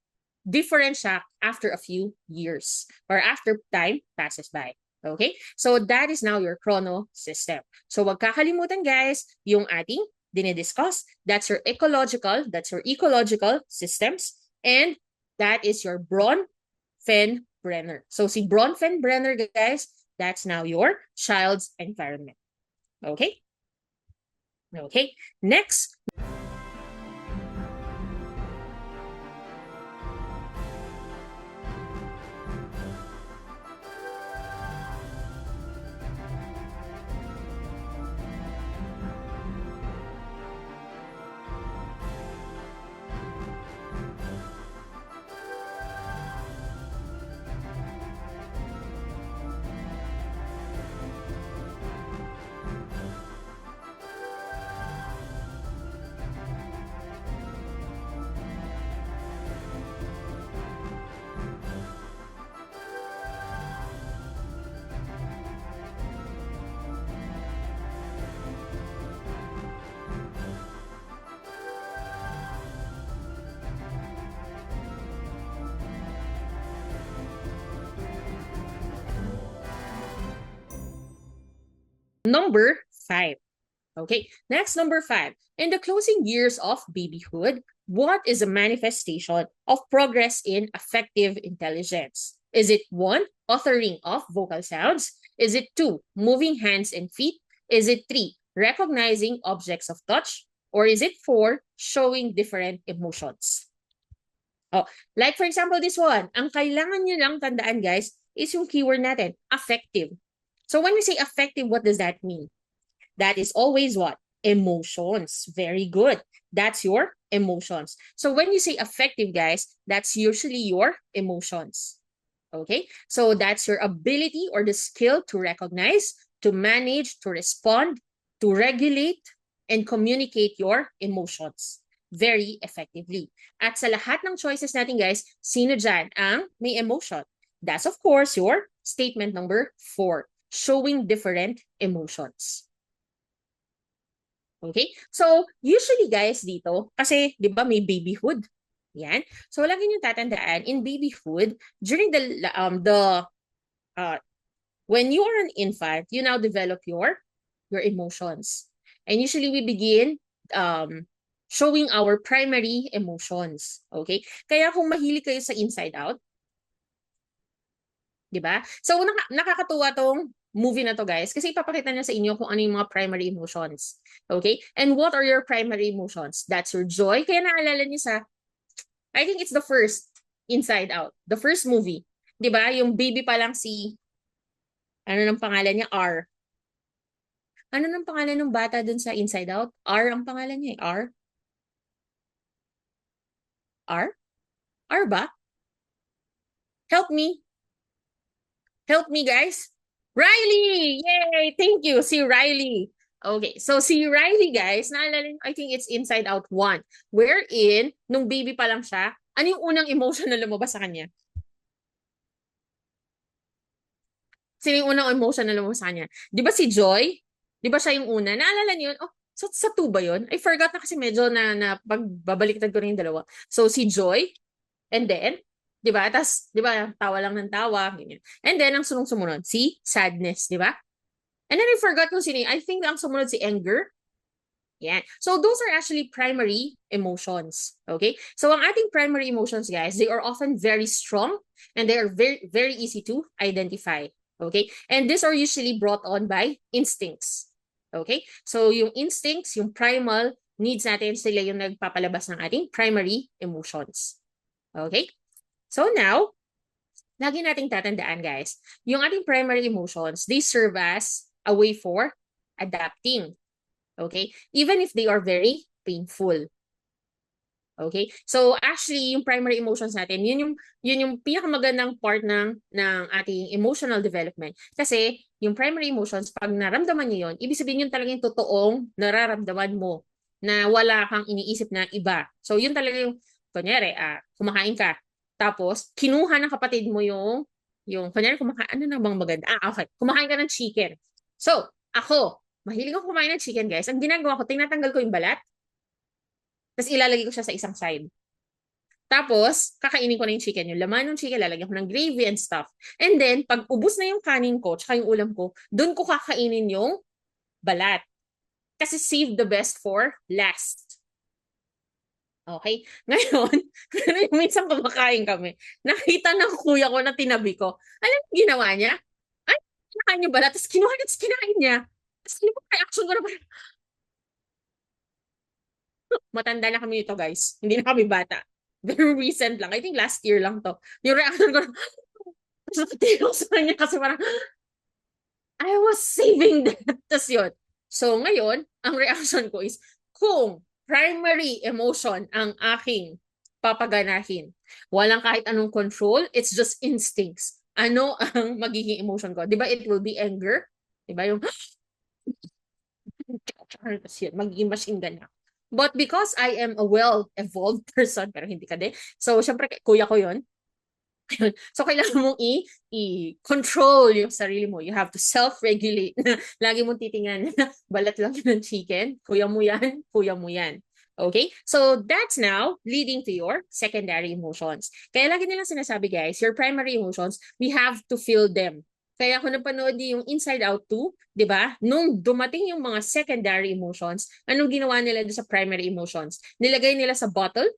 [SPEAKER 1] different siya after a few years or after time passes by. Okay? So that is now your chrono system. So wag kakalimutan guys, yung ating dinidiscuss, that's your ecological systems, and that is your Bronfenbrenner. So si Bronfenbrenner guys, that's now your child's environment. Okay? Okay. Next, number 5. Okay, next, number 5. In the closing years of babyhood, what is a manifestation of progress in affective intelligence? Is it 1, authoring of vocal sounds? Is it 2, moving hands and feet? Is it 3, recognizing objects of touch? Or is it 4, showing different emotions? Oh, like for example, this one, ang kailangan nyo lang tandaan guys is yung keyword natin, affective. So when we say affective, what does that mean? That is always what? Emotions. Very good. That's your emotions. So when you say affective, guys, that's usually your emotions. Okay? So that's your ability or the skill to recognize, to manage, to respond, to regulate, and communicate your emotions very effectively. At sa lahat ng choices natin, guys, sino dyan ang may emotion? That's, of course, your statement number 4, showing different emotions. Okay? So, usually guys dito, kasi 'di ba may babyhood. Yan. So, lagi niyo tatandaan in babyhood, during uh when you are an infant, you now develop your emotions. And usually we begin showing our primary emotions. Okay? Kaya kung mahilig kayo sa Inside Out, 'di ba? So nakakatuwa tong movie na to, guys, kasi ipapakita niya sa inyo kung ano yung mga primary emotions. Okay? And what are your primary emotions? That's your joy. Kaya naalala niyo sa, I think it's the first Inside Out, the first movie. 'Di ba? Yung baby pa lang si, ano nang pangalan niya? R. Ano nang pangalan ng bata dun sa Inside Out? R ang pangalan niya, R? R? R ba? Help me. Help me, guys. Riley! Yay! Thank you. Si Riley. Okay, so si Riley, guys, naalala niyo, I think it's Inside Out 1, wherein, nung baby pa lang siya, ano yung unang emotion na lumabas sa kanya? Sino yung unang emotion na lumabas sa kanya? Di ba si Joy? Di ba siya yung una? Naalala niyo yun? Oh, sa 2 ba yun? I forgot na kasi medyo na pagbabaliktad ko na yung dalawa. So si Joy, and then, di ba? Tas, di ba, tawa lang ng tawa, ganyan. And then, ang sunod-sumunod, si Sadness, di ba? And then I forgot kung sino. I think ang sumunod si anger. Yeah. So those are actually primary emotions. Okay? So ang ating primary emotions, guys, they are often very strong and they are very, very easy to identify. Okay? And these are usually brought on by instincts. Okay? So yung instincts, yung primal needs natin, sila yung nagpapalabas ng ating primary emotions. Okay? So now, lagi nating tatandaan, guys, yung ating primary emotions, they serve as a way for adapting. Okay? Even if they are very painful. Okay? So actually, yung primary emotions natin, yun yung pinakamagandang part ng ating emotional development. Kasi yung primary emotions, pag naramdaman niyo yun, ibig sabihin yun talaga yung totoong nararamdaman mo na wala kang iniisip na iba. So yun talaga yung, kunyari, kumakain ka. Tapos, kinuha ng kapatid mo kunyari, ano na bang maganda? Okay. Kumakain ka ng chicken. So, ako, mahilig ako kumain ng chicken, guys. Ang ginagawa ko, tinatanggal ko yung balat, tapos ilalagay ko siya sa isang side. Tapos, kakainin ko na yung chicken. Yung laman ng chicken, lalagyan ko ng gravy and stuff. And then, pag ubos na yung kanin ko, tsaka yung ulam ko, doon ko kakainin yung balat. Kasi save the best for last. Okay? Ngayon, minsan kumakain kami. Nakita ng kuya ko na tinabi ko. Alam mo ginawa niya? Ay, kinakain yung balat. Tapos kinuha niya, tapos kinain niya. Tapos yung reaction ko na parang, matanda na kami nito, guys. Hindi na kami bata. Very recent lang. I think last year lang to. Yung reaction ko, nakatiro sa kanya kasi parang, I was saving that. Tapos yun. So ngayon, ang reaction ko is, kung primary emotion ang aking papaganahin, walang kahit anong control, it's just instincts. Ano ang magiging emotion ko? Di ba it will be anger? Di ba yung, magiging machine gun na. But because I am a well-evolved person, pero hindi ka din. So, syempre, kuya ko yon. So, kailangan mong i-control yung sarili mo. You have to self-regulate. Lagi mong titingnan, balat lang yun ng chicken. Kuya mo yan, kuya mo yan. Okay? So, that's now leading to your secondary emotions. Kaya lagi nilang sinasabi, guys, your primary emotions, we have to feel them. Kaya kung napanood niyo yung Inside Out 2, di ba? Nung dumating yung mga secondary emotions, anong ginawa nila doon sa primary emotions? Nilagay nila sa bottle,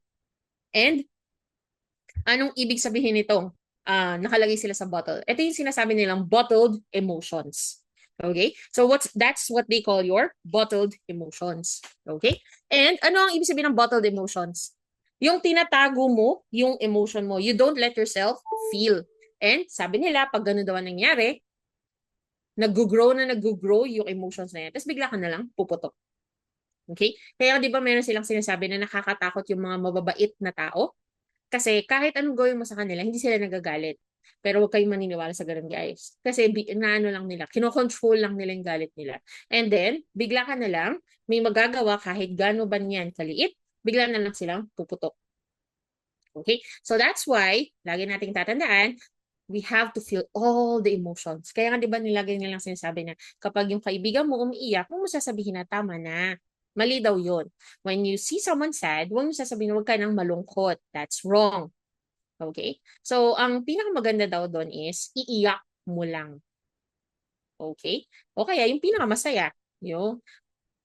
[SPEAKER 1] and anong ibig sabihin nitong nakalagay sila sa bottle? Ito yung sinasabi nilang bottled emotions. Okay? So that's what they call your bottled emotions. Okay? And ano ang ibig sabihin ng bottled emotions? Yung tinatago mo, yung emotion mo. You don't let yourself feel. And sabi nila, pag gano'n daw nangyari, nag-grow yung emotions na yan. Tapos bigla ka na lang puputok. Okay? Kaya di ba meron silang sinasabi na nakakatakot yung mga mababait na tao? Kasi kahit anong gawin mo sa kanila, hindi sila nagagalit. Pero huwag kayong maniniwala sa ganun, guys. Kasi naano lang nila, kinokontrol lang nila yung galit nila. And then, bigla ka na lang, may magagawa kahit gano'n ba niyan kaliit, bigla na lang silang puputok. Okay? So that's why, lagi nating tatandaan, we have to feel all the emotions. Kaya nga 'di ba nilagay nilang sinasabi na kapag yung kaibigan mo umiiyak, huwag mo sasabihin na tama na. Mali daw 'yun. When you see someone sad, huwag mo sasabihin na huwag ka nang malungkot. That's wrong. Okay? So, ang pinakamaganda daw doon is iiyak mo lang. Okay? O kaya yung pinakamasaya, yung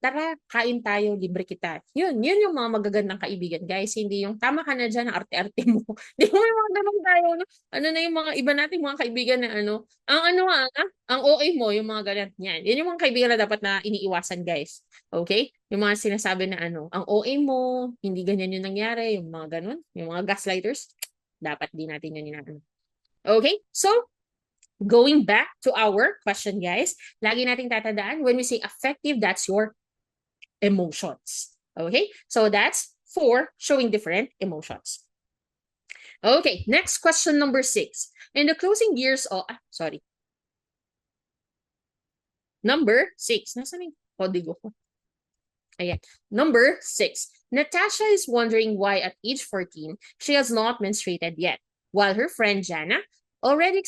[SPEAKER 1] tara, kain tayo, libre kita. Yun yung mga magagandang kaibigan, guys. Hindi yung tama ka na dyan, ang arte-arte mo. Di mo yung mga ganun tayo, no? Ano na yung mga iba nating mga kaibigan na ano, ang OA mo, yung mga ganun. Yan. Yan yung mga kaibigan na dapat na iniiwasan, guys. Okay? Yung mga sinasabi na ano, ang OA mo, hindi ganyan yung nangyari, yung mga ganun, yung mga gaslighters, dapat di natin yun inaano. Okay? So, going back to our question, guys, lagi nating tatandaan, when we say affective, that's your emotions. Okay, so that's for showing different emotions. Okay, next question number 6. In the closing years of, sorry. Number 6. Nasaan yung kodigo ko? Ayan. Number 6. Natasha is wondering why at age 14, she has not menstruated yet, while her friend Jana already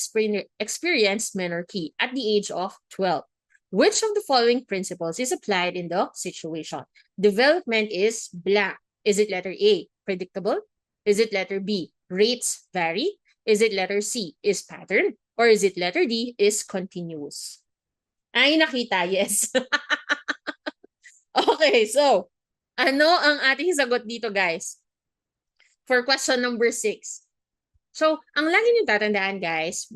[SPEAKER 1] experienced menarche at the age of 12. Which of the following principles is applied in the situation? Development is blank. Is it letter A, predictable? Is it letter B, rates vary? Is it letter C, is pattern? Or is it letter D, is continuous? Ay, nakita, yes. Okay, so, ano ang ating sagot dito, guys? For question number 6. So, ang lagi niyo tatandaan, guys,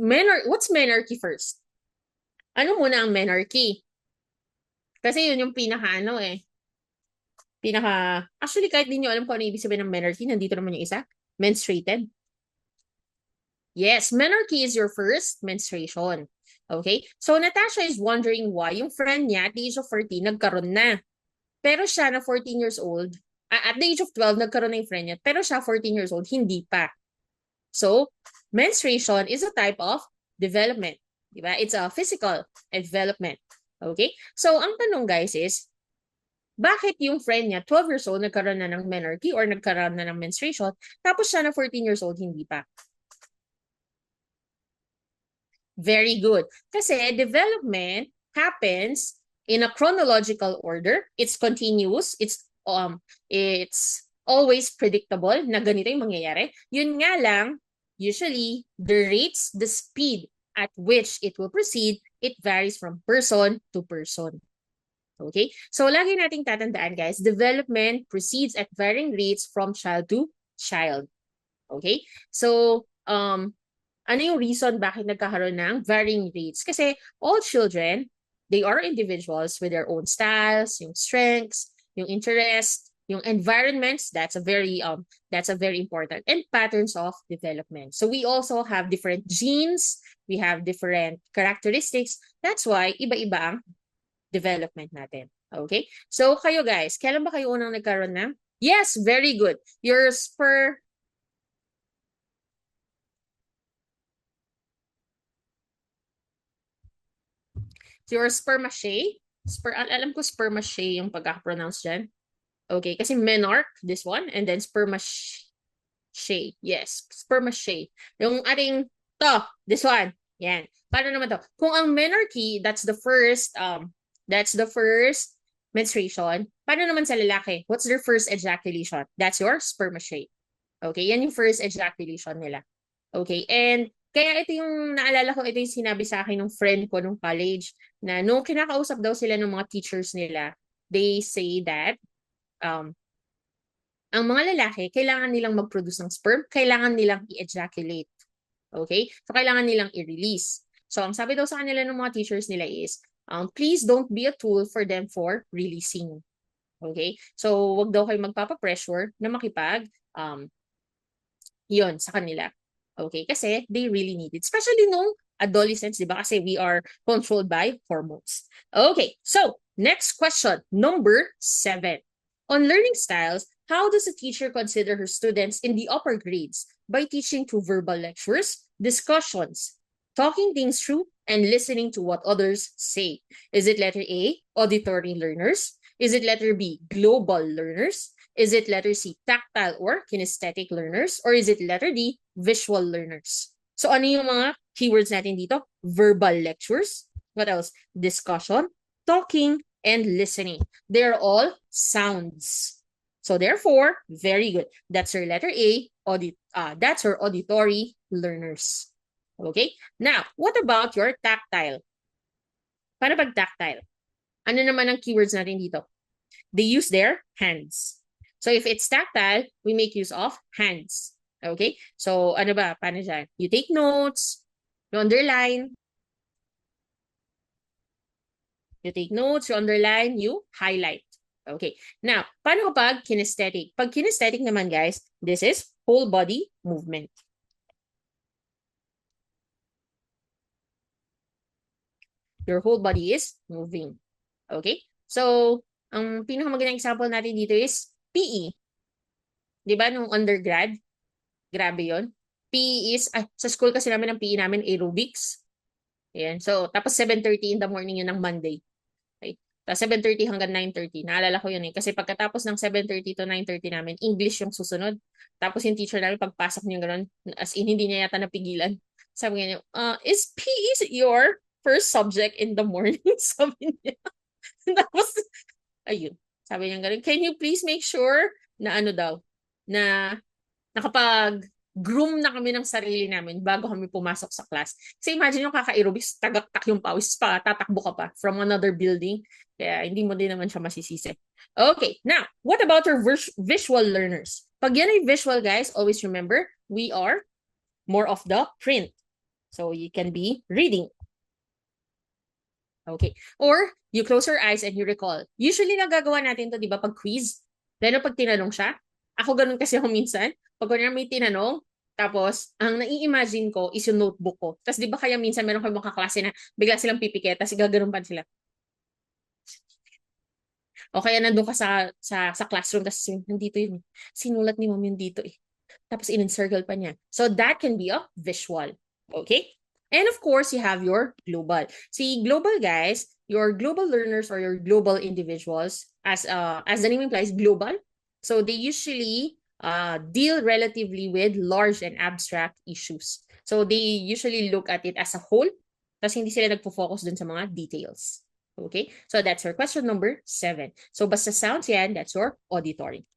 [SPEAKER 1] what's menarche first? Ano muna ang menarche? Kasi yun yung pinaka actually kahit di nyo alam kung ano ibig sabihin ng menarche, nandito naman yung isa, menstruated. Yes, menarche is your first menstruation. Okay? So, Natasha is wondering why yung friend niya at the age of 14 nagkaroon na. Pero siya na 14 years old, at the age of 12, nagkaroon na yung friend niya, pero siya 14 years old, hindi pa. So, menstruation is a type of development. Diba? It's a physical development. Okay? So, ang tanong guys is, bakit yung friend niya, 12 years old, nagkaroon na ng menarche or nagkaroon na ng menstruation, tapos siya na 14 years old, hindi pa? Very good. Kasi development happens in a chronological order. It's continuous. It's always predictable na ganito yung mangyayari. Yun nga lang, usually the rates, the speed at which it will proceed, it varies from person to person. Okay? So lagi nating tatandaan guys, development proceeds at varying rates from child to child. Okay? So ano yung reason bakit nagkakaroon ng varying rates? Kasi all children, they are individuals with their own styles, yung strengths, yung interests, yung environments, that's a very important, and patterns of development. So we also have different genes, we have different characteristics. That's why iba-iba ang development natin. Okay? So kayo guys, kailan ba kayo unang nagkaroon ng? Yes, very good. Your your spermaceae. Alam ko spermaceae yung pagkaka-pronounce dyan. Okay, kasi menarche, this one, and then spermaceae. Yes, spermaceae. Yung ating this one. Yan. Paano naman to? Kung ang menarche, that's the first menstruation. Paano naman sa lalaki? What's their first ejaculation? That's your spermaceae. Okay, yan yung first ejaculation nila. Okay, and kaya ito yung naalala ko, ito yung sinabi sa akin ng friend ko nung college na nung kinakausap daw sila ng mga teachers nila, they say that ang mga lalaki, kailangan nilang mag-produce ng sperm, kailangan nilang i-ejaculate. Okay? So, kailangan nilang i-release. So, ang sabi daw sa kanila ng mga teachers nila is, please don't be a tool for them for releasing. Okay? So, wag daw kayo magpapa-pressure na yun sa kanila. Okay? Kasi they really need it. Especially nung adolescents, di ba? Kasi we are controlled by hormones. Okay. So, next question. Number 7. On learning styles, how does a teacher consider her students in the upper grades? By teaching through verbal lectures, discussions, talking things through, and listening to what others say. Is it letter A, auditory learners? Is it letter B, global learners? Is it letter C, tactile or kinesthetic learners? Or is it letter D, visual learners? So ano yung mga keywords natin dito? Verbal lectures. What else? Discussion, talking, and listening. They're all sounds. So therefore, very good. That's our letter A. That's our auditory learners. Okay? Now, what about your tactile? Paano pag tactile? Ano naman ang keywords natin dito? They use their hands. So if it's tactile, we make use of hands. Okay? So ano ba? Paano dyan? You take notes, you underline, you underline, you highlight. Okay. Now, paano pag kinesthetic? Pag kinesthetic naman, guys, this is whole body movement. Your whole body is moving. Okay? So, ang pinakamagandang example natin dito is PE. Di ba, nung undergrad, grabe yon. PE is, sa school kasi namin ang PE namin, aerobics. Ayan. So, tapos 7:30 in the morning yun ng Monday. Okay? Tapos 7:30 hanggang 9:30. Naalala ko yun eh. Kasi pagkatapos ng 7:30 to 9:30 namin, English yung susunod. Tapos yung teacher namin, pagpasok niya gano'n, as in, hindi niya yata napigilan. Sabi niya, is PE your first subject in the morning? Sabi niya. Tapos, ayun. Sabi niya gano'n, can you please make sure na ano daw, na nakapag-groom na kami ng sarili namin bago kami pumasok sa class. Kasi imagine yung kaka-aerobics, tagaktak yung pawis pa, tatakbo ka pa from another building. Kaya hindi mo din naman siya masisisi. Okay, now, what about our visual learners? Pag yan ay visual, guys, always remember, we are more of the print. So you can be reading. Okay. Or, you close your eyes and you recall. Usually, nagagawa natin to, di ba, pag quiz. Lalo pag tinanong siya. Ako ganun kasi ako minsan. Pag may tinanong, tapos, ang nai-imagine ko is yung notebook ko. Tapos, di ba kaya minsan meron kayong mga kaklase na bigla silang pipikit, tapos gaganon pa sila. O kaya nandun ka sa classroom, tapos nandito yun. Sinulat ni mom yun dito eh. Tapos, in-encircle pa niya. So, that can be a visual. Okay? And of course, you have your global. See, global guys, your global learners or your global individuals, as the name implies, global. So they usually deal relatively with large and abstract issues. So they usually look at it as a whole, tapos hindi sila nagpo-focus dun sa mga details. Okay? So that's your question number 7. So basta sounds yan, that's your auditory.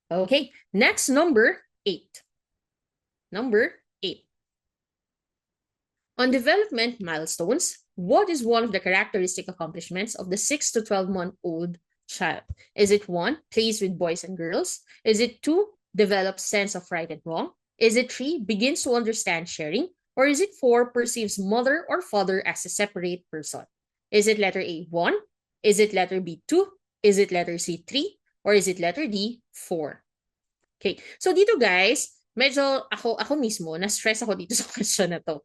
[SPEAKER 1] Okay, next, number 8. Number 8. On development milestones, what is one of the characteristic accomplishments of the 6 to 12-month-old child? Is it 1, plays with boys and girls? Is it 2, develops sense of right and wrong? Is it 3, begins to understand sharing? Or is it 4, perceives mother or father as a separate person? Is it letter A, 1? Is it letter B, 2? Is it letter C, 3? Or is it letter D, 4? Okay, so dito guys, medyo ako mismo, na-stress ako dito sa question na to.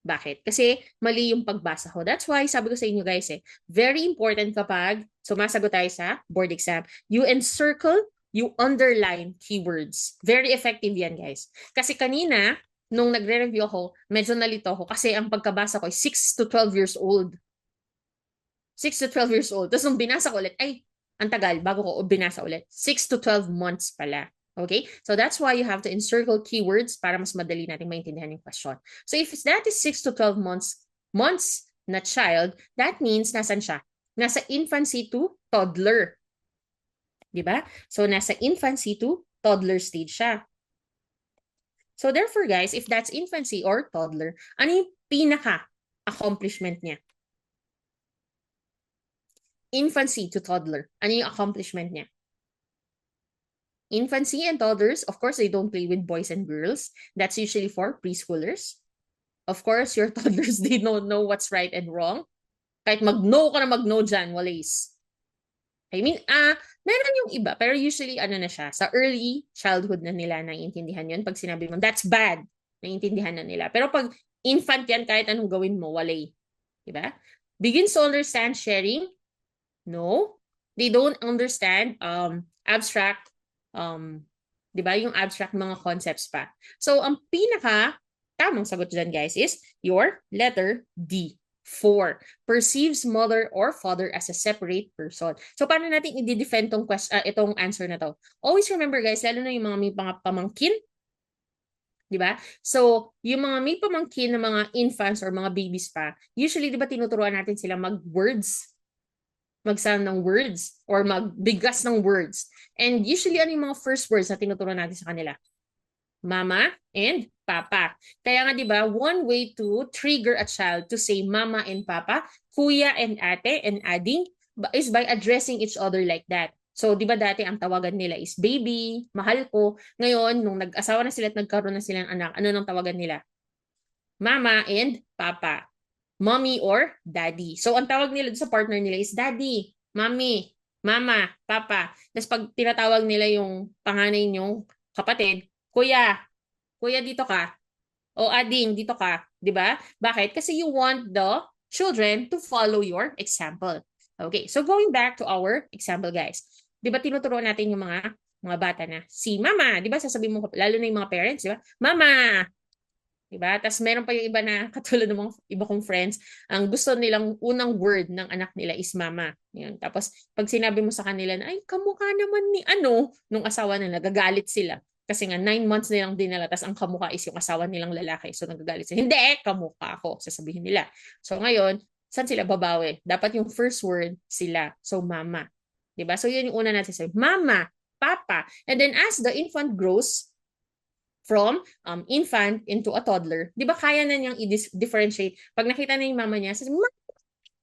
[SPEAKER 1] Bakit? Kasi mali yung pagbasa ko. That's why sabi ko sa inyo guys very important kapag sumasagot tayo sa board exam, you encircle, you underline keywords. Very effective yan guys. Kasi kanina, nung nagre-review ako, medyo nalito ako kasi ang pagkabasa ko ay 6 to 12 years old. 6 to 12 years old. Tapos nung binasa ko ulit, ay, ang tagal, bago ko binasa ulit. 6 to 12 months pala. Okay? So that's why you have to encircle keywords para mas madali natin maintindihan yung question. So if that is 6 to 12 months na child, that means nasan siya? Nasa infancy to toddler. Diba? So nasa infancy to toddler stage siya. So therefore guys, if that's infancy or toddler, ano yung pinaka-accomplishment niya? Infancy to toddler. Ano yung accomplishment niya? Infancy and toddlers, of course, they don't play with boys and girls. That's usually for preschoolers. Of course, your toddlers, they don't know what's right and wrong. Kahit mag-no ka na mag-no dyan, walis. I mean, meron yung iba, pero usually ano na siya, sa early childhood na nila naiintindihan yun. Pag sinabi mo, that's bad, naiintindihan na nila. Pero pag infant yan, kahit anong gawin mo, walay. Diba? Begins to understand sharing? No. They don't understand abstract, diba? Yung abstract mga concepts pa. So, ang pinaka tamang sagot dyan, guys, is your letter D. 4. Perceives mother or father as a separate person. So, paano natin i-defend itong answer na to? Always remember, guys, lalo na yung mga may pamangkin, di ba? So, yung mga may pamangkin na mga infants or mga babies pa, usually, di ba, tinuturuan natin sila mag-words, mag-sound ng words, or magbigas ng words. And usually, ano yung mga first words na tinuturuan natin sa kanila? Mama and papa. Kaya nga 'di ba, one way to trigger a child to say mama and papa, kuya and ate and ading is by addressing each other like that. So 'di ba dati ang tawagan nila is baby, mahal ko. Ngayon nung nag-asawa na sila at nagkaroon na sila ng anak, ano nang tawagan nila? Mama and papa. Mommy or daddy. So ang tawag nila sa partner nila is daddy, mommy, mama, papa. Tapos pag tinatawag nila yung panganay niyong kapatid, kuya, kuya dito ka. O ading dito ka, 'di ba? Bakit? Kasi you want the children to follow your example. Okay, so going back to our example, guys. 'Di ba tinuturuan natin yung mga bata na si mama, 'di ba? Sasabihin mo lalo na yung mga parents, 'di ba? Mama, 'di ba? Tapos meron pa yung iba na katulad ng mga iba kong friends, ang gusto nilang unang word ng anak nila is mama. Yun. Tapos pag sinabi mo sa kanila na ay kamukha naman ni ano nung asawa nila, nagagalit sila. Kasi nga 9 months nilang dinala, tapos ang kamukha is yung asawa nilang lalaki. So nagagalit sila. Hindi, kamukha ako, sasabihin nila. So ngayon, saan sila babawi? Dapat yung first word sila. So mama. 'Di ba? So yun yung una natin sabi. Mama, papa. And then as the infant grows, from infant into a toddler, di ba kaya na niyang i-differentiate? Pag nakita na yung mama niya, sabi,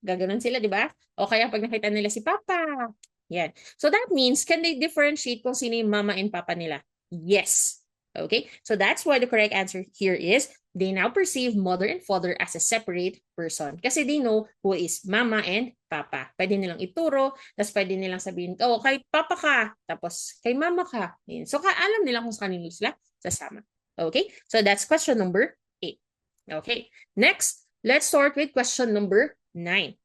[SPEAKER 1] gaganon sila, di ba? O kaya pag nakita nila si papa. Yan. So that means, can they differentiate kung sino yung mama and papa nila? Yes. Okay? So that's why the correct answer here is, they now perceive mother and father as a separate person. Kasi they know who is mama and papa. Pwede nilang ituro, tapos pwede nilang sabihin, oh, kay papa ka, tapos kay mama ka. So alam nila kung sa kanino sila sasama. Okay? So that's question number 8. Okay. Next, let's start with question number 9.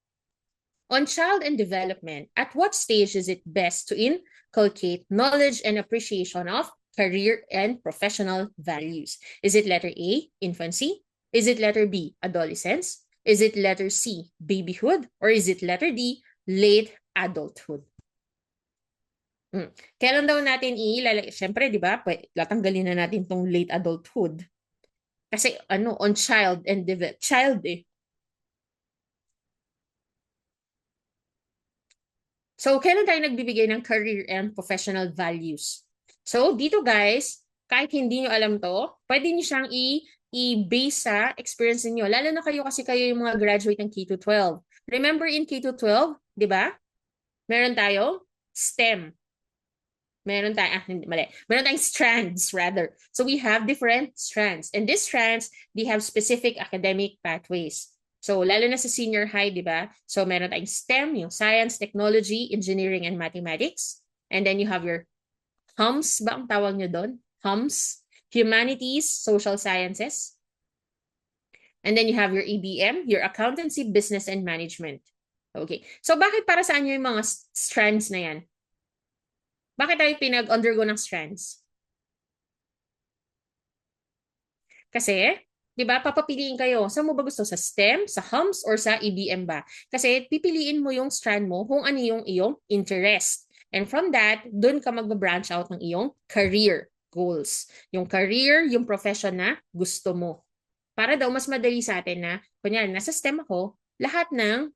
[SPEAKER 1] On child and development, at what stage is it best to inculcate knowledge and appreciation of career and professional values? Is it letter A, infancy? Is it letter B, adolescence? Is it letter C, babyhood? Or is it letter D, late adulthood? Kailan daw natin ilalagay? Siyempre, di ba? Latanggalin na natin tong late adulthood. Kasi ano, on child and develop. Child eh. So, kailan tayo nagbibigay ng career and professional values? So, dito guys, kahit hindi nyo alam to, pwede nyo siyang i-base sa experience niyo. Lalo na kayo kasi kayo yung mga graduate ng K-12. Remember in K-12, di ba? Meron tayo STEM. Meron tayong, mali. Meron tayong strands, rather. So we have different strands. And these strands, they have specific academic pathways. So lalo na sa senior high, di ba? So meron tayong STEM, yung science, technology, engineering, and mathematics. And then you have your HUMS ba ang tawag nyo doon? HUMS, humanities, social sciences. And then you have your EBM, your accountancy, business, and management. Okay. So bakit para saan yung mga strands na yan? Bakit tayo pinag-undergo ng strands? Kasi, di ba, papapiliin kayo. Saan mo ba gusto? Sa STEM, sa HUMS, or sa EBM ba? Kasi pipiliin mo yung strand mo kung ano yung iyong interest. And from that, dun ka mag-branch out ng iyong career goals. Yung career, yung profession na gusto mo. Para daw mas madali sa atin na, kunyari, nasa STEM ako, lahat ng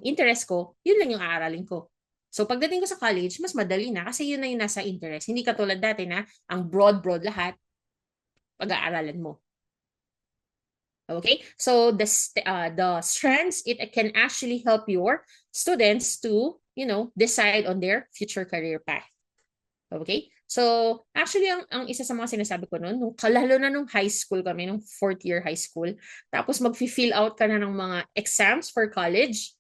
[SPEAKER 1] interest ko, yun lang yung aaralin ko. So pagdating ko sa college, mas madali na kasi yun na yung nasa interest. Hindi katulad dati na ang broad lahat pag-aaralan mo. Okay? So the strands, it can actually help your students to, decide on their future career path. Okay? So, actually, ang isa sa mga sinasabi ko noon, lalo na nung high school kami, nung 4th year high school, tapos mag-fill out ka na ng mga exams for college,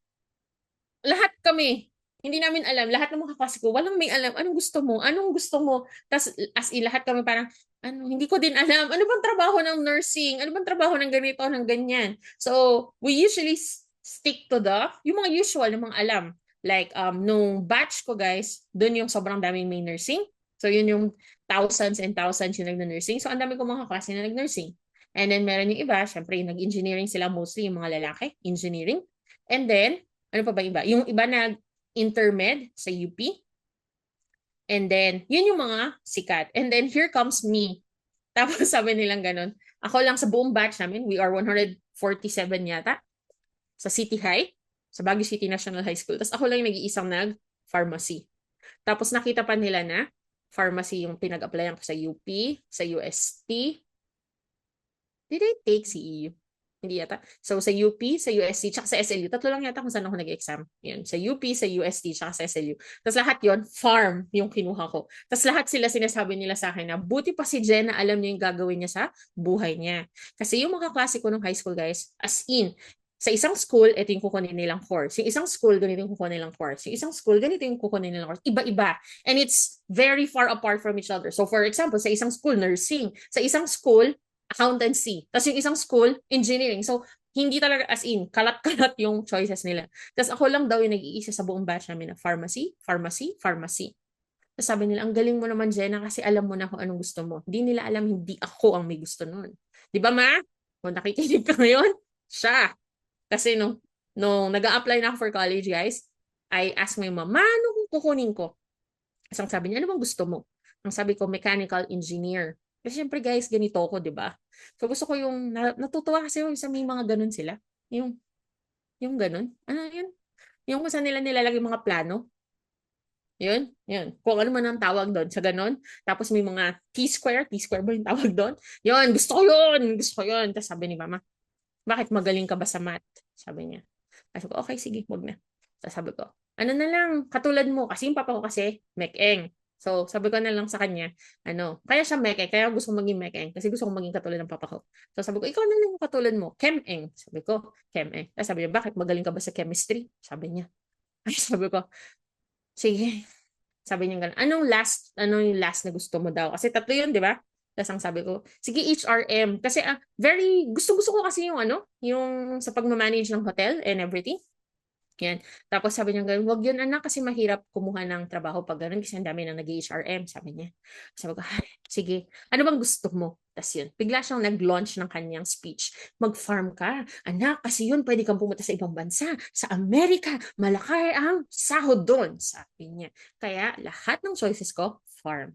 [SPEAKER 1] lahat kami, Hindi namin alam. Lahat ng mga kaklase ko, walang may alam. Anong gusto mo? Anong gusto mo? Tapos as in, lahat kami parang, hindi ko din alam. Ano bang trabaho ng nursing? Ano bang trabaho ng ganito, ng ganyan? So, we usually stick to yung mga usual, yung mga alam. Like, nung batch ko guys, dun yung sobrang daming may nursing. So, yun yung thousands and thousands yung nag-nursing. So, ang dami ko mga klase na nag-nursing. And then, meron yung iba, syempre, yung nag-engineering sila mostly, yung mga lalaki, engineering. And then, ano pa ba iba? Yung iba na intermed sa UP. And then, yun yung mga sikat. And then, here comes me. Tapos sabi nilang ganun. Ako lang sa buong batch namin, we are 147 yata sa City High, sa Baguio City National High School. Tapos ako lang yung nag-iisang nag-pharmacy. Tapos nakita pa nila na pharmacy yung pinag-applyan ko sa UP, sa UST. Did I take CEU? Hindi yata. So, sa UP, sa UST, tsaka sa SLU. Tatlo lang yata kung saan ako nag-exam. Yan. Sa UP, sa UST, tsaka sa SLU. Tapos lahat yon farm yung kinuha ko. Tapos lahat sila sinasabi nila sa akin na buti pa si Jenna alam niya yung gagawin niya sa buhay niya. Kasi yung mga klase ko nung high school, guys, as in, sa isang school, ito yung kukunin nilang course. Yung isang school, ganito yung kukunin nilang course. Yung isang school, ganito yung kukunin nilang course. Iba-iba. And it's very far apart from each other. So for example, sa isang school, nursing. Sa isang school, accountancy. Tapos yung isang school, engineering. So hindi talaga as in, kalat-kalat yung choices nila. Tapos ako lang daw yung nag-iisa sa buong batch namin na pharmacy, pharmacy, pharmacy. Tapos sabi nila, ang galing mo naman, Jenna, kasi alam mo na kung anong gusto mo. Hindi nila alam, hindi ako ang may gusto nun. Di ba, ma? Kung nakikinig ka ngayon, siya. Kasi nung nag-a-apply na ako for college, guys, I asked my mom, ma, anong kukunin ko? Kasi ang sabi niya, ano bang gusto mo? Ang sabi ko, mechanical engineer. Kasi syempre, guys, ganito ako, di ba? So gusto ko yung, natutuwa kasi yung sa may mga ganun sila. Yung ganun. Ano yun? Yung kung saan nila nilalagay mga plano. Yun, yun. Kung ano man ang tawag doon sa ganun. Tapos may mga T-square. T-square ba yung tawag doon? Yun, gusto ko yun. Gusto ko yun. Tapos sabi ni mama, bakit magaling ka ba sa math? Sabi niya. Sabi ko, okay, sige, wag na. So, sabi ko, ano na lang, katulad mo. Kasi yung papa ko kasi, mekeng. So, sabi ko na lang sa kanya, kaya siya mekeng, kaya gusto kong maging mekeng. Kasi gusto kong maging katulad ng papa ko. So, sabi ko, ikaw na lang yung katulad mo. Chem-eng. Sabi ko, chem-eng. Tapos sabi niya, bakit magaling ka ba sa chemistry? Sabi niya. Ay, sabi ko, sige. Sabi niya gano'n, ano yung last na gusto mo daw? Kasi tatlo yun, di ba? Tapos ang sabi ko, sige, HRM. Kasi very, gusto-gusto ko kasi yung sa pagmamanage ng hotel and everything. Yan. Tapos sabi niya, wag yun anak kasi mahirap kumuha ng trabaho pag ganun kasi ang dami nang nag-HRM, sabi niya. Sabi ko, sige, ano bang gusto mo? Tapos yun, bigla siyang nag-launch ng kanyang speech. Mag-farm ka. Anak, kasi yun, pwede kang pumunta sa ibang bansa. Sa Amerika, malaki ang sahod doon, sabi niya. Kaya lahat ng choices ko, farm.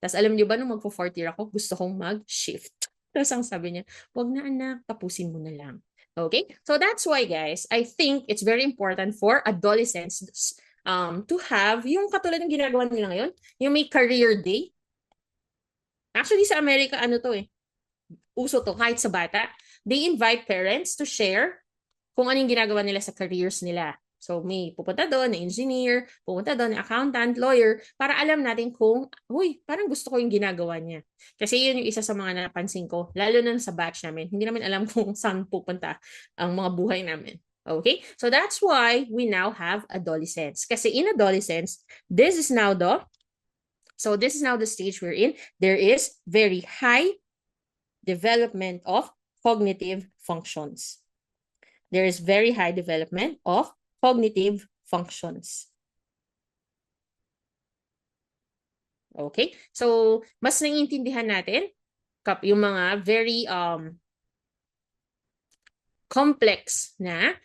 [SPEAKER 1] Tapos alam niyo ba, nung magpo-4th year ako, gusto kong mag-shift. Tapos ang sabi niya, wag na anak, tapusin mo na lang. Okay? So that's why, guys, I think it's very important for adolescents to have yung katulad ng ginagawa nila ngayon, yung may career day. Actually, sa Amerika, uso to, kahit sa bata. They invite parents to share kung ano yung ginagawa nila sa careers nila. So may pupunta doon na engineer, pupunta doon na accountant, lawyer, para alam natin kung, parang gusto ko yung ginagawa niya. Kasi yun yung isa sa mga napansin ko, lalo na sa batch namin. Hindi namin alam kung saan pupunta ang mga buhay namin. Okay? So that's why we now have adolescence. Kasi in adolescence, this is now the stage we're in. There is very high development of cognitive functions. There is very high development of cognitive functions. Okay? So, mas naiintindihan natin yung mga very complex na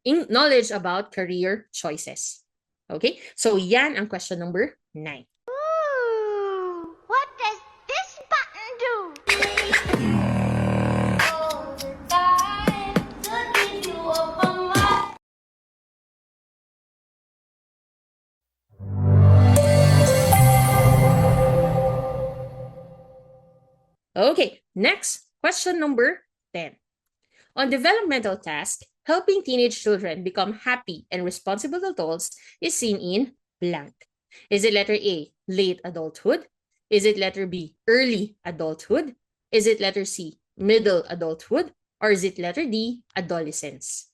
[SPEAKER 1] knowledge about career choices. Okay? So, yan ang question number 9.
[SPEAKER 2] Ooh, what does this button do?
[SPEAKER 1] Okay, next, question number 10. On developmental task, helping teenage children become happy and responsible adults is seen in blank. Is it letter A, late adulthood? Is it letter B, early adulthood? Is it letter C, middle adulthood? Or is it letter D, adolescence?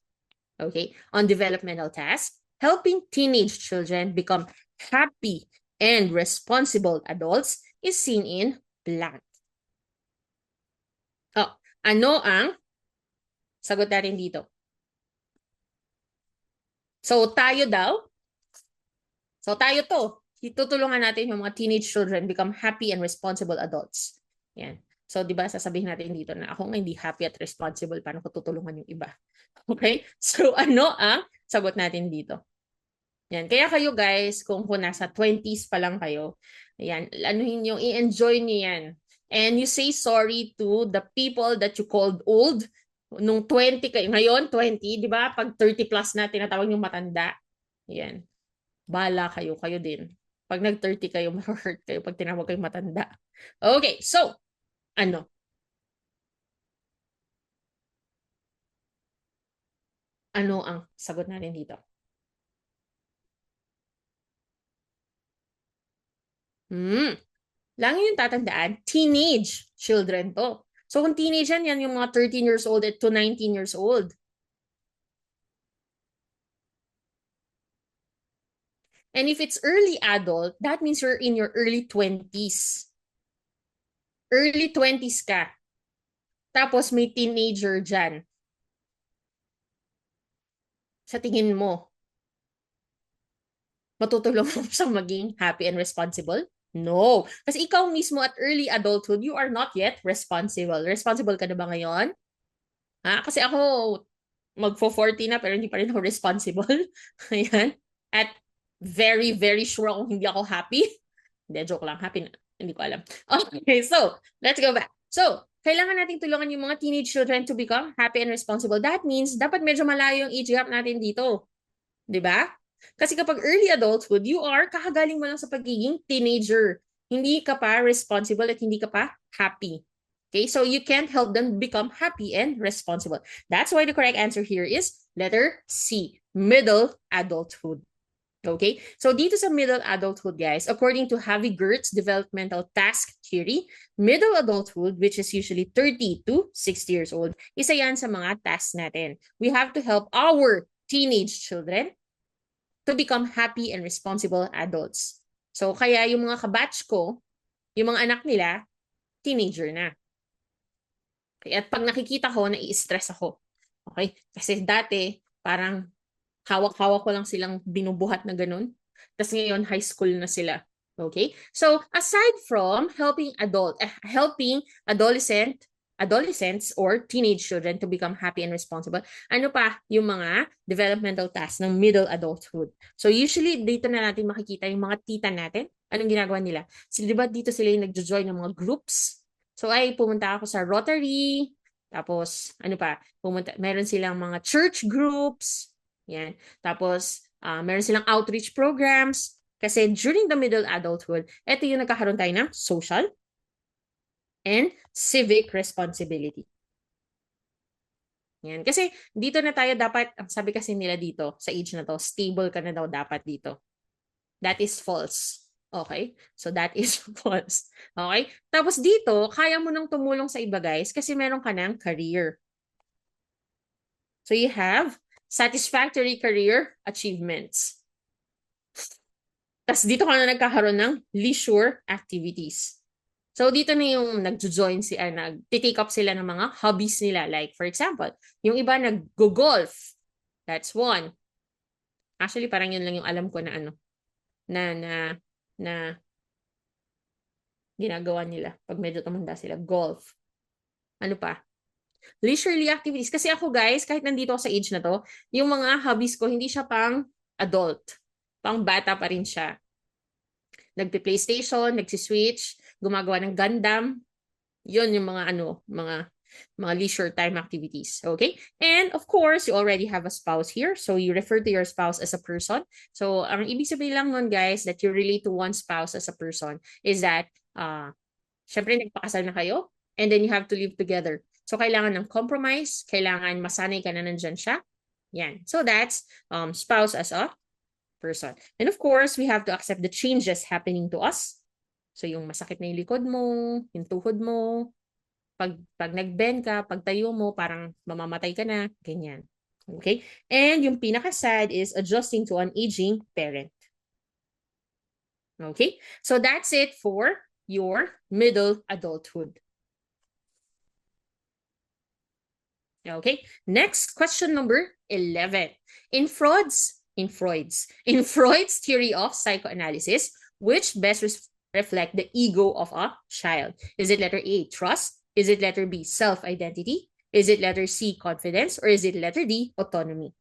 [SPEAKER 1] Okay, on developmental task, helping teenage children become happy and responsible adults is seen in blank. Oh, ano ang sagot natin dito? So, tayo daw. So, tayo to. Itutulungan natin yung mga teenage children become happy and responsible adults. Yan. So, di ba, sasabihin natin dito na ako nga hindi happy at responsible, paano ko tutulungan yung iba? Okay? So, ano ang sagot natin dito? Yan. Kaya kayo guys, kung nasa 20s pa lang kayo, yan, anuhin yung i-enjoy niyo yan. And you say sorry to the people that you called old. Nung 20 kayo, ngayon 20, di ba? Pag 30 plus na, tinatawag yung matanda. Yan. Bala kayo, kayo din. Pag nag-30 kayo, ma-hurt kayo pag tinawag kayo matanda. Okay, so, ano? Ano ang sagot natin dito? Lang yung tatandaan, teenage children to. So kung teenage yan yung mga 13 years old to 19 years old. And if it's early adult, that means you're in your early 20s. Early 20s ka. Tapos may teenager dyan. Sa tingin mo, matutulungan mo siyang maging happy and responsible? No. Kasi ikaw mismo at early adulthood, you are not yet responsible. Responsible ka na ba ngayon? Ha? Kasi ako, magfo-40 na pero hindi pa rin ako responsible. Ayan. At very, very sure akong hindi ako happy. Hindi, joke lang. Happy na. Hindi ko alam. Okay, so, let's go back. So, kailangan nating tulungan yung mga teenage children to become happy and responsible. That means, dapat medyo malayo yung age gap natin dito. Diba? Kasi kapag early adulthood, you are kakagaling mo lang sa pagiging teenager. Hindi ka pa responsible at hindi ka pa happy. Okay, so you can't help them become happy and responsible. That's why the correct answer here is letter C, middle adulthood. Okay, so dito sa middle adulthood, guys, according to Harvey Gert's developmental task theory, middle adulthood, which is usually 30 to 60 years old, isa yan sa mga tasks natin. We have to help our teenage children to become happy and responsible adults. So, kaya yung mga kabatch ko, yung mga anak nila, teenager na. Okay? At pag nakikita ko, nai-stress ako. Okay? Kasi dati, parang hawak-hawak ko lang silang binubuhat na ganun. Tapos ngayon, high school na sila. Okay? So, aside from helping adolescents or teenage children to become happy and responsible, ano pa yung mga developmental tasks ng middle adulthood? So, usually, dito na natin makikita yung mga tita natin. Anong ginagawa nila? So, di ba dito sila yung nagjo-join ng mga groups? So, ay, pumunta ako sa Rotary. Tapos, ano pa? Meron silang mga church groups. Yan. Tapos, meron silang outreach programs. Kasi during the middle adulthood, ito yung nagkakaroon tayo ng social and civic responsibility. Yan. Kasi dito na tayo dapat, sabi kasi nila dito, sa age na to, stable ka na daw dapat dito. That is false. Okay? So that is false. Okay? Tapos dito, kaya mo nang tumulong sa iba guys kasi meron ka ng career. So you have satisfactory career achievements. Tapos dito ka na nagkakaroon ng leisure activities. So dito na yung nag-join nag-take up sila ng mga hobbies nila. Like for example, yung iba nag-golf. That's one. Actually, parang yun lang yung alam ko na na ginagawa nila pag medyo tumanda sila. Golf. Ano pa? Leisurely activities. Kasi ako guys, kahit nandito ako sa age na to, yung mga hobbies ko, hindi siya pang adult. Pang bata pa rin siya. Nagpi-PlayStation, nagsi-Switch, gumagawa ng Gundam. Yun yung mga leisure time activities. Okay? And of course, you already have a spouse here. So you refer to your spouse as a person. So ang ibig sabihin lang nun guys, that you relate to one spouse as a person is that, syempre nagpakasal na kayo and then you have to live together. So kailangan ng compromise, kailangan masanay ka na nandyan siya. Yan. So that's spouse as a person. And of course, we have to accept the changes happening to us. So yung masakit na yung likod mo, yung tuhod mo, pag nag-bend ka, pag tayo mo, parang mamamatay ka na, ganyan. Okay? And yung pinaka-sad is adjusting to an aging parent. Okay? So that's it for your middle adulthood. Okay? Next, question number 11. In Freud's theory of psychoanalysis, which best reflect the ego of a child? Is it letter A, trust? Is it letter B, self-identity? Is it letter C, confidence? Or is it letter D, autonomy?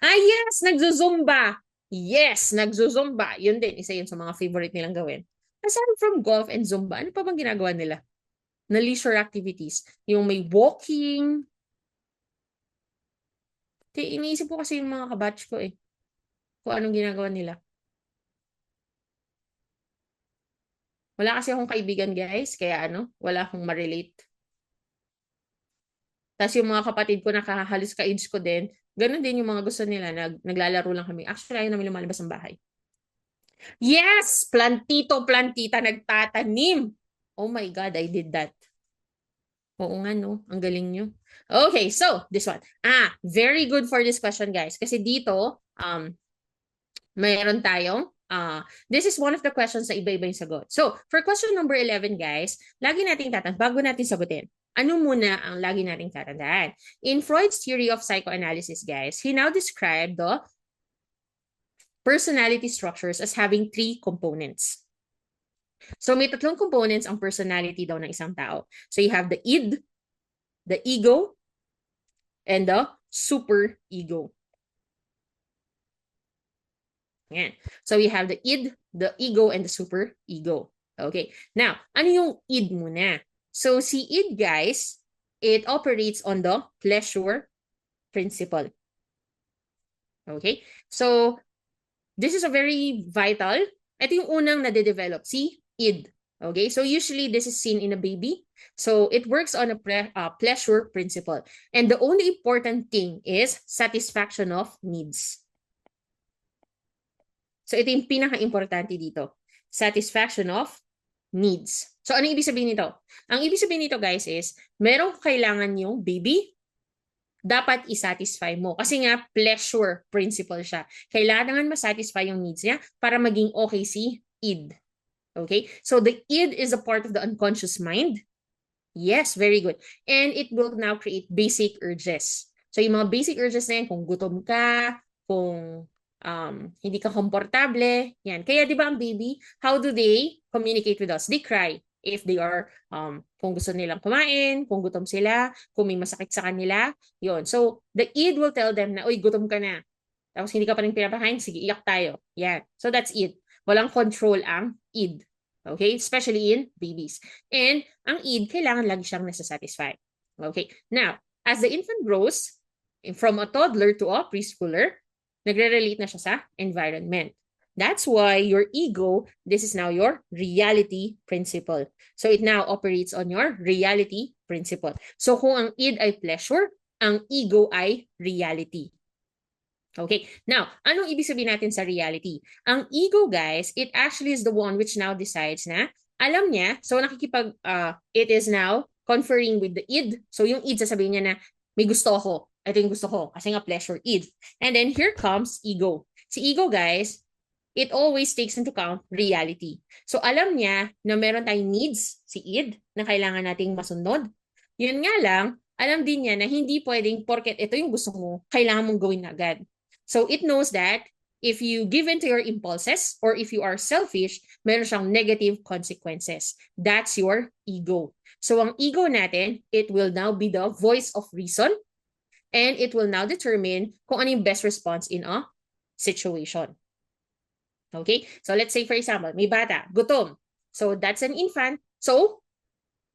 [SPEAKER 1] Ah, yes! Nagzuzumba! Yes! Nagzuzumba! Yun din, isa yun sa mga favorite nilang gawin. Aside from golf and Zumba, ano pa bang ginagawa nila? Na leisure activities. Yung may walking. Iniisip ko kasi yung mga kabatch ko eh. Kung anong ginagawa nila. Wala kasi akong kaibigan guys, kaya wala akong ma-relate. Tapos yung mga kapatid ko nakahalos ka-age ko din, ganun din yung mga gusto nila, naglalaro lang kami. Actually, ayaw namin lumalabas ng bahay. Yes! Plantito, plantita, nagtatanim. Oh my God, I did that. Oo nga, no? Ang galing nyo. Okay, so, this one. Very good for this question, guys. Kasi dito, mayroon tayong, this is one of the questions na iba-iba yung sagot. So, for question number 11, guys, lagi nating bago natin sagutin, ano muna ang lagi nating tatandaan? In Freud's theory of psychoanalysis, guys, he now described the personality structures as having 3 components. So, may 3 components ang personality daw ng isang tao. So, you have the id, the ego, and the super ego. Yan. So, we have the id, the ego, and the super ego. Okay. Now, ano yung id muna? So, si id, guys, it operates on the pleasure principle. Okay. So, this is a very vital. Ito yung unang nade-develop, si id. Okay. So, usually, this is seen in a baby. So, it works on a pleasure principle. And the only important thing is satisfaction of needs. So, ito yung pinaka-importante dito. Satisfaction of needs. So, ano ibig sabihin nito? Ang ibig sabihin nito, guys, is merong kailangan yung baby, dapat isatisfy mo. Kasi nga, pleasure principle siya. Kailangan masatisfy yung needs niya para maging okay si id. Okay? So, the id is a part of the unconscious mind. Yes, very good. And it will now create basic urges. So, yung mga basic urges na yan, kung gutom ka, kung hindi ka komportable, yan. Kaya di ba ang baby, how do they communicate with us? They cry if they are, kung gusto nilang kumain, kung gutom sila, kung may masakit sa kanila, yon. So, the id will tell them na, uy, gutom ka na. Tapos hindi ka pa rin pinapakain, sige, iyak tayo. Yan. So, that's it. Walang control ang id. Okay? Especially in babies. And ang id, kailangan lagi siyang nasa-satisfy. Okay? Now, as the infant grows, from a toddler to a preschooler, nagre-relate na siya sa environment. That's why your ego, this is now your reality principle. So it now operates on your reality principle. So kung ang id ay pleasure, ang ego ay reality. Okay, now, anong ibig sabihin natin sa reality? Ang ego, guys, it actually is the one which now decides na, alam niya, so it is now conferring with the id. So yung id, sasabihin niya na, may gusto ako. Ito yung gusto ko. Kasi nga pleasure, id. And then here comes ego. Si ego, guys, it always takes into account reality. So alam niya na meron tayong needs, si id, na kailangan nating masunod. Yun nga lang, alam din niya na hindi pwedeng porket ito yung gusto mo, kailangan mong gawin na agad. So it knows that if you give in to your impulses or if you are selfish, meron siyang negative consequences. That's your ego. So ang ego natin, it will now be the voice of reason and it will now determine kung ano yung best response in a situation. Okay? So let's say for example, may bata, gutom. So that's an infant. So,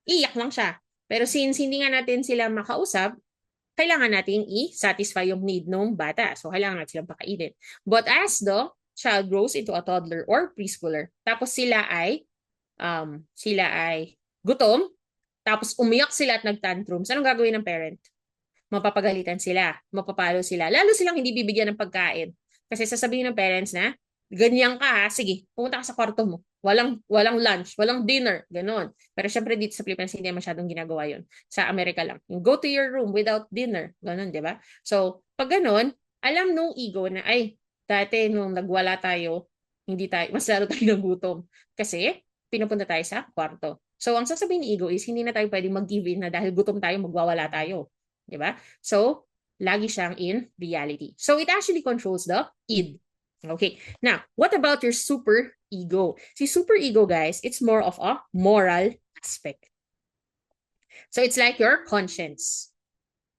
[SPEAKER 1] iyak lang siya. Pero since hindi nga natin sila makausap, kailangan natin i-satisfy yung need ng bata. So, kailangan natin silang pakainin. But as the child grows into a toddler or preschooler, tapos sila ay gutom, tapos umiyak sila at nag-tantrums, anong gagawin ng parent? Mapapagalitan sila, mapapalo sila. Lalo silang hindi bibigyan ng pagkain. Kasi sasabihin ng parents na, ganyan ka ha, sige, pumunta ka sa kwarto mo. Walang lunch, walang dinner, ganon. Pero syempre dito sa Pilipinas hindi masyadong ginagawa yon. Sa Amerika lang. You go to your room without dinner, ganon, di ba? So, pag ganon, alam nung ego na, ay, dati nung nagwala tayo, hindi tayo, mas lalo tayo nagutom. Kasi, pinupunta tayo sa kwarto. So, ang sasabihin ni ego is, hindi na tayo pwedeng mag-give in na dahil gutom tayo, magwawala tayo. Di ba? So, lagi siyang in reality. So, it actually controls the id. Okay, now, what about your super ego? See, super ego, guys, it's more of a moral aspect. So it's like your conscience.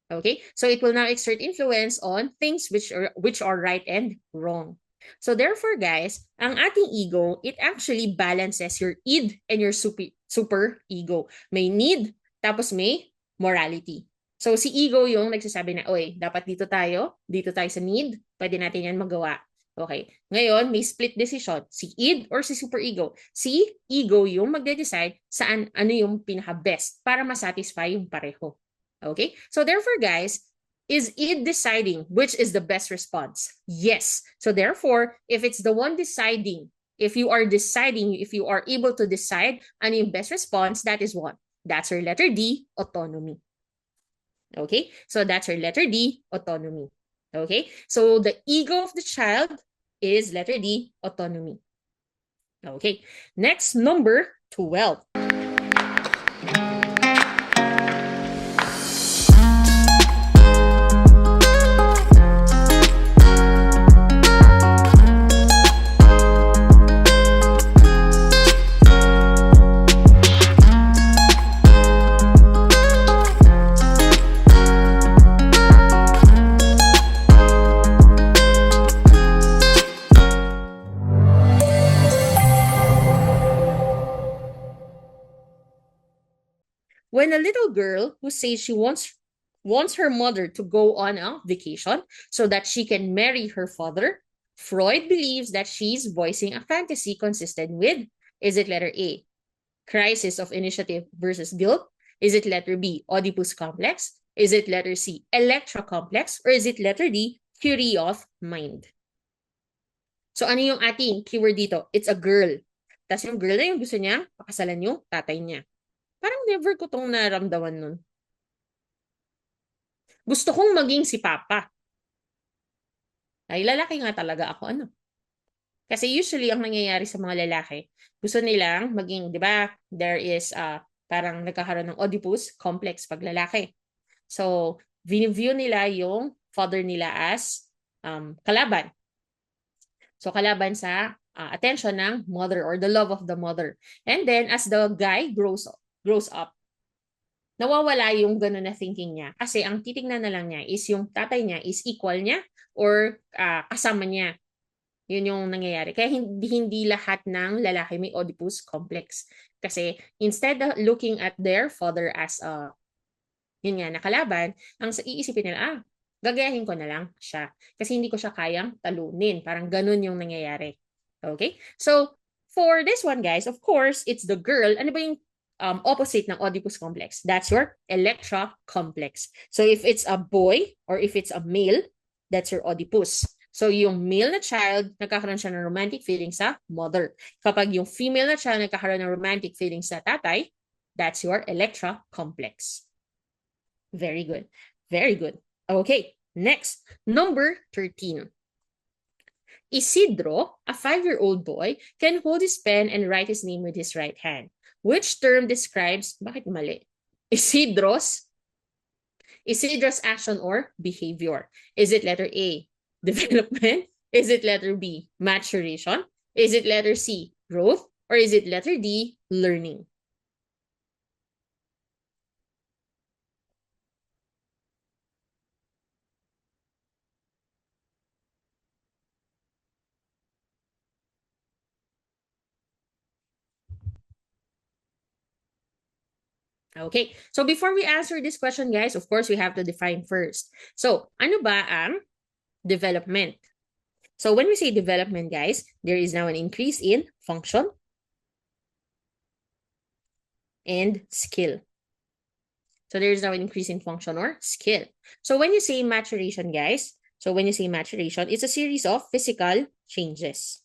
[SPEAKER 1] Okay, so it will now exert influence on things which are right and wrong. So therefore, guys, ang ating ego, it actually balances your id and your super ego. May need, tapos may morality. So si ego yung nagsasabi na, oy, dapat dito tayo sa need, pwede natin yan magawa. Okay. Ngayon, may split decision. Si id or si superego. Si ego yung magde-decide saan ano yung pinaka-best para masatisfy yung pareho. Okay? So therefore, guys, is id deciding which is the best response? Yes. So therefore, if it's the one deciding, if you are able to decide ano yung best response, that is what? That's your letter D, autonomy. Okay? So that's your letter D, autonomy. Okay? So the ego of the child is letter D, autonomy. Okay, next, number 12. When a little girl who says she wants her mother to go on a vacation so that she can marry her father, Freud believes that she's voicing a fantasy consistent with, is it letter A, crisis of initiative versus guilt? Is it letter B, Oedipus complex? Is it letter C, Electra complex? Or is it letter D, theory of mind? So ano yung ating keyword dito? It's a girl. Tapos yung girl na yung gusto niya, pakasalan yung tatay niya. Parang never ko tong naramdaman nun. Gusto kong maging si Papa. Ay, lalaki nga talaga ako, ano? Kasi usually, ang nangyayari sa mga lalaki, gusto nilang maging, di ba, there is, parang nagkakaroon ng Oedipus complex pag lalaki. So, view nila yung father nila as kalaban. So, kalaban sa attention ng mother or the love of the mother. And then, as the guy grows up, nawawala yung gano'n na thinking niya. Kasi ang titignan na lang niya is yung tatay niya is equal niya or kasama niya. Yun yung nangyayari. Kaya hindi lahat ng lalaki may Oedipus complex. Kasi instead of looking at their father as yun nga, nakalaban, ang iisipin nila, gagayahin ko na lang siya. Kasi hindi ko siya kayang talunin. Parang ganun yung nangyayari. Okay? So, for this one, guys, of course, it's the girl. Ano ba yung opposite ng Oedipus complex? That's your Electra complex. So if it's a boy or if it's a male, that's your Oedipus. So yung male na child, nagkakaroon siya ng romantic feelings sa mother. Kapag yung female na child, nagkakaroon ng romantic feelings sa tatay, that's your Electra complex. Very good. Very good. Okay, next, number 13. Isidro, a 5-year-old boy, can hold his pen and write his name with his right hand. Which term describes, bakit mali? Isidro's action or behavior. Is it letter A, development? Is it letter B, maturation? Is it letter C, growth? Or is it letter D, learning? Okay, so before we answer this question, guys, of course, we have to define first. So, ano ba ang development? So, when we say development, guys, there is now an increase in function and skill. So, there is now an increase in function or skill. So, when you say maturation, guys, it's a series of physical changes.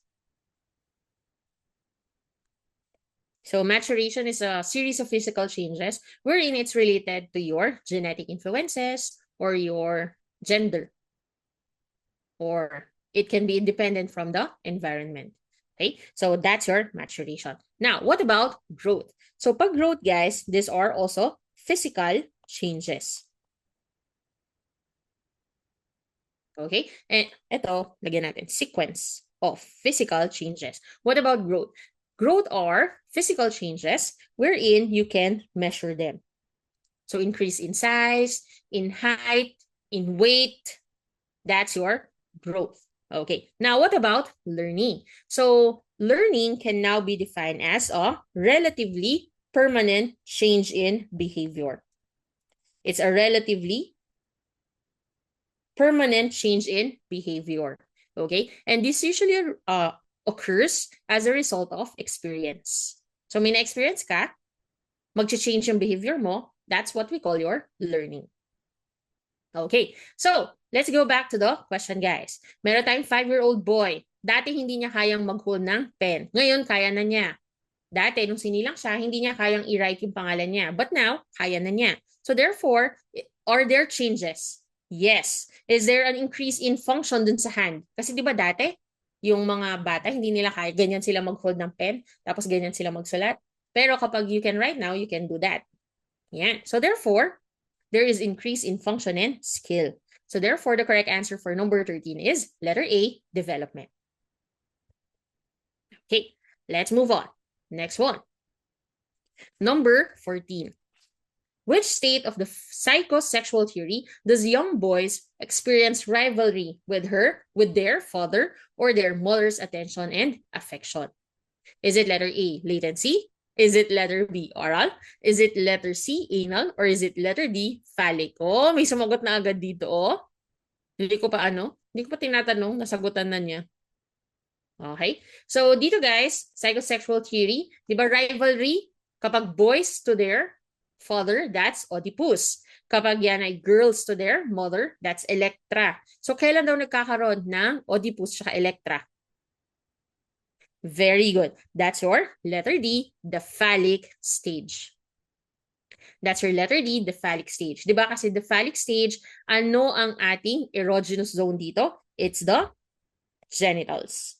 [SPEAKER 1] So maturation is a series of physical changes wherein it's related to your genetic influences or your gender, or it can be independent from the environment. Okay, so that's your maturation. Now, what about growth? So pag growth, guys, these are also physical changes. Okay, and ito, lagyan natin, sequence of physical changes. What about growth? Growth are physical changes wherein you can measure them. So increase in size, in height, in weight, that's your growth. Okay, now what about learning? So learning can now be defined as a relatively permanent change in behavior. It's a relatively permanent change in behavior. Okay, and this usually occurs as a result of experience. So may na-experience ka, mag-change yung behavior mo, that's what we call your learning. Okay, so let's go back to the question, guys. Meron tayong 5-year-old boy. Dati hindi niya kayang mag-hold ng pen. Ngayon, kaya na niya. Dati, nung sinilang siya, hindi niya kayang i-write yung pangalan niya. But now, kaya na niya. So therefore, are there changes? Yes. Is there an increase in function dun sa hand? Kasi di ba dati, yung mga bata, hindi nila kaya, ganyan sila mag-hold ng pen, tapos ganyan sila magsulat. Pero kapag you can write now, you can do that. Yeah. So therefore, there is increase in function and skill. So therefore, the correct answer for number 13 is letter A, development. Okay, let's move on. Next one. Number 14. Which state of the psychosexual theory does young boys experience rivalry with their father, or their mother's attention and affection? Is it letter A, latency? Is it letter B, oral? Is it letter C, anal? Or is it letter D, phallic? Oh, may sumagot na agad dito, oh. Hindi ko pa tinatanong, nasagutan na niya. Okay? So, dito guys, psychosexual theory, di ba rivalry? Kapag boys to their father, that's Oedipus. Kapag yan ay girls to their mother, that's Electra. So, kailan daw nagkakaroon ng Oedipus at Electra? Very good. That's your letter D, the phallic stage. That's your letter D, the phallic stage. Diba kasi the phallic stage, ano ang ating erogenous zone dito? It's the genitals.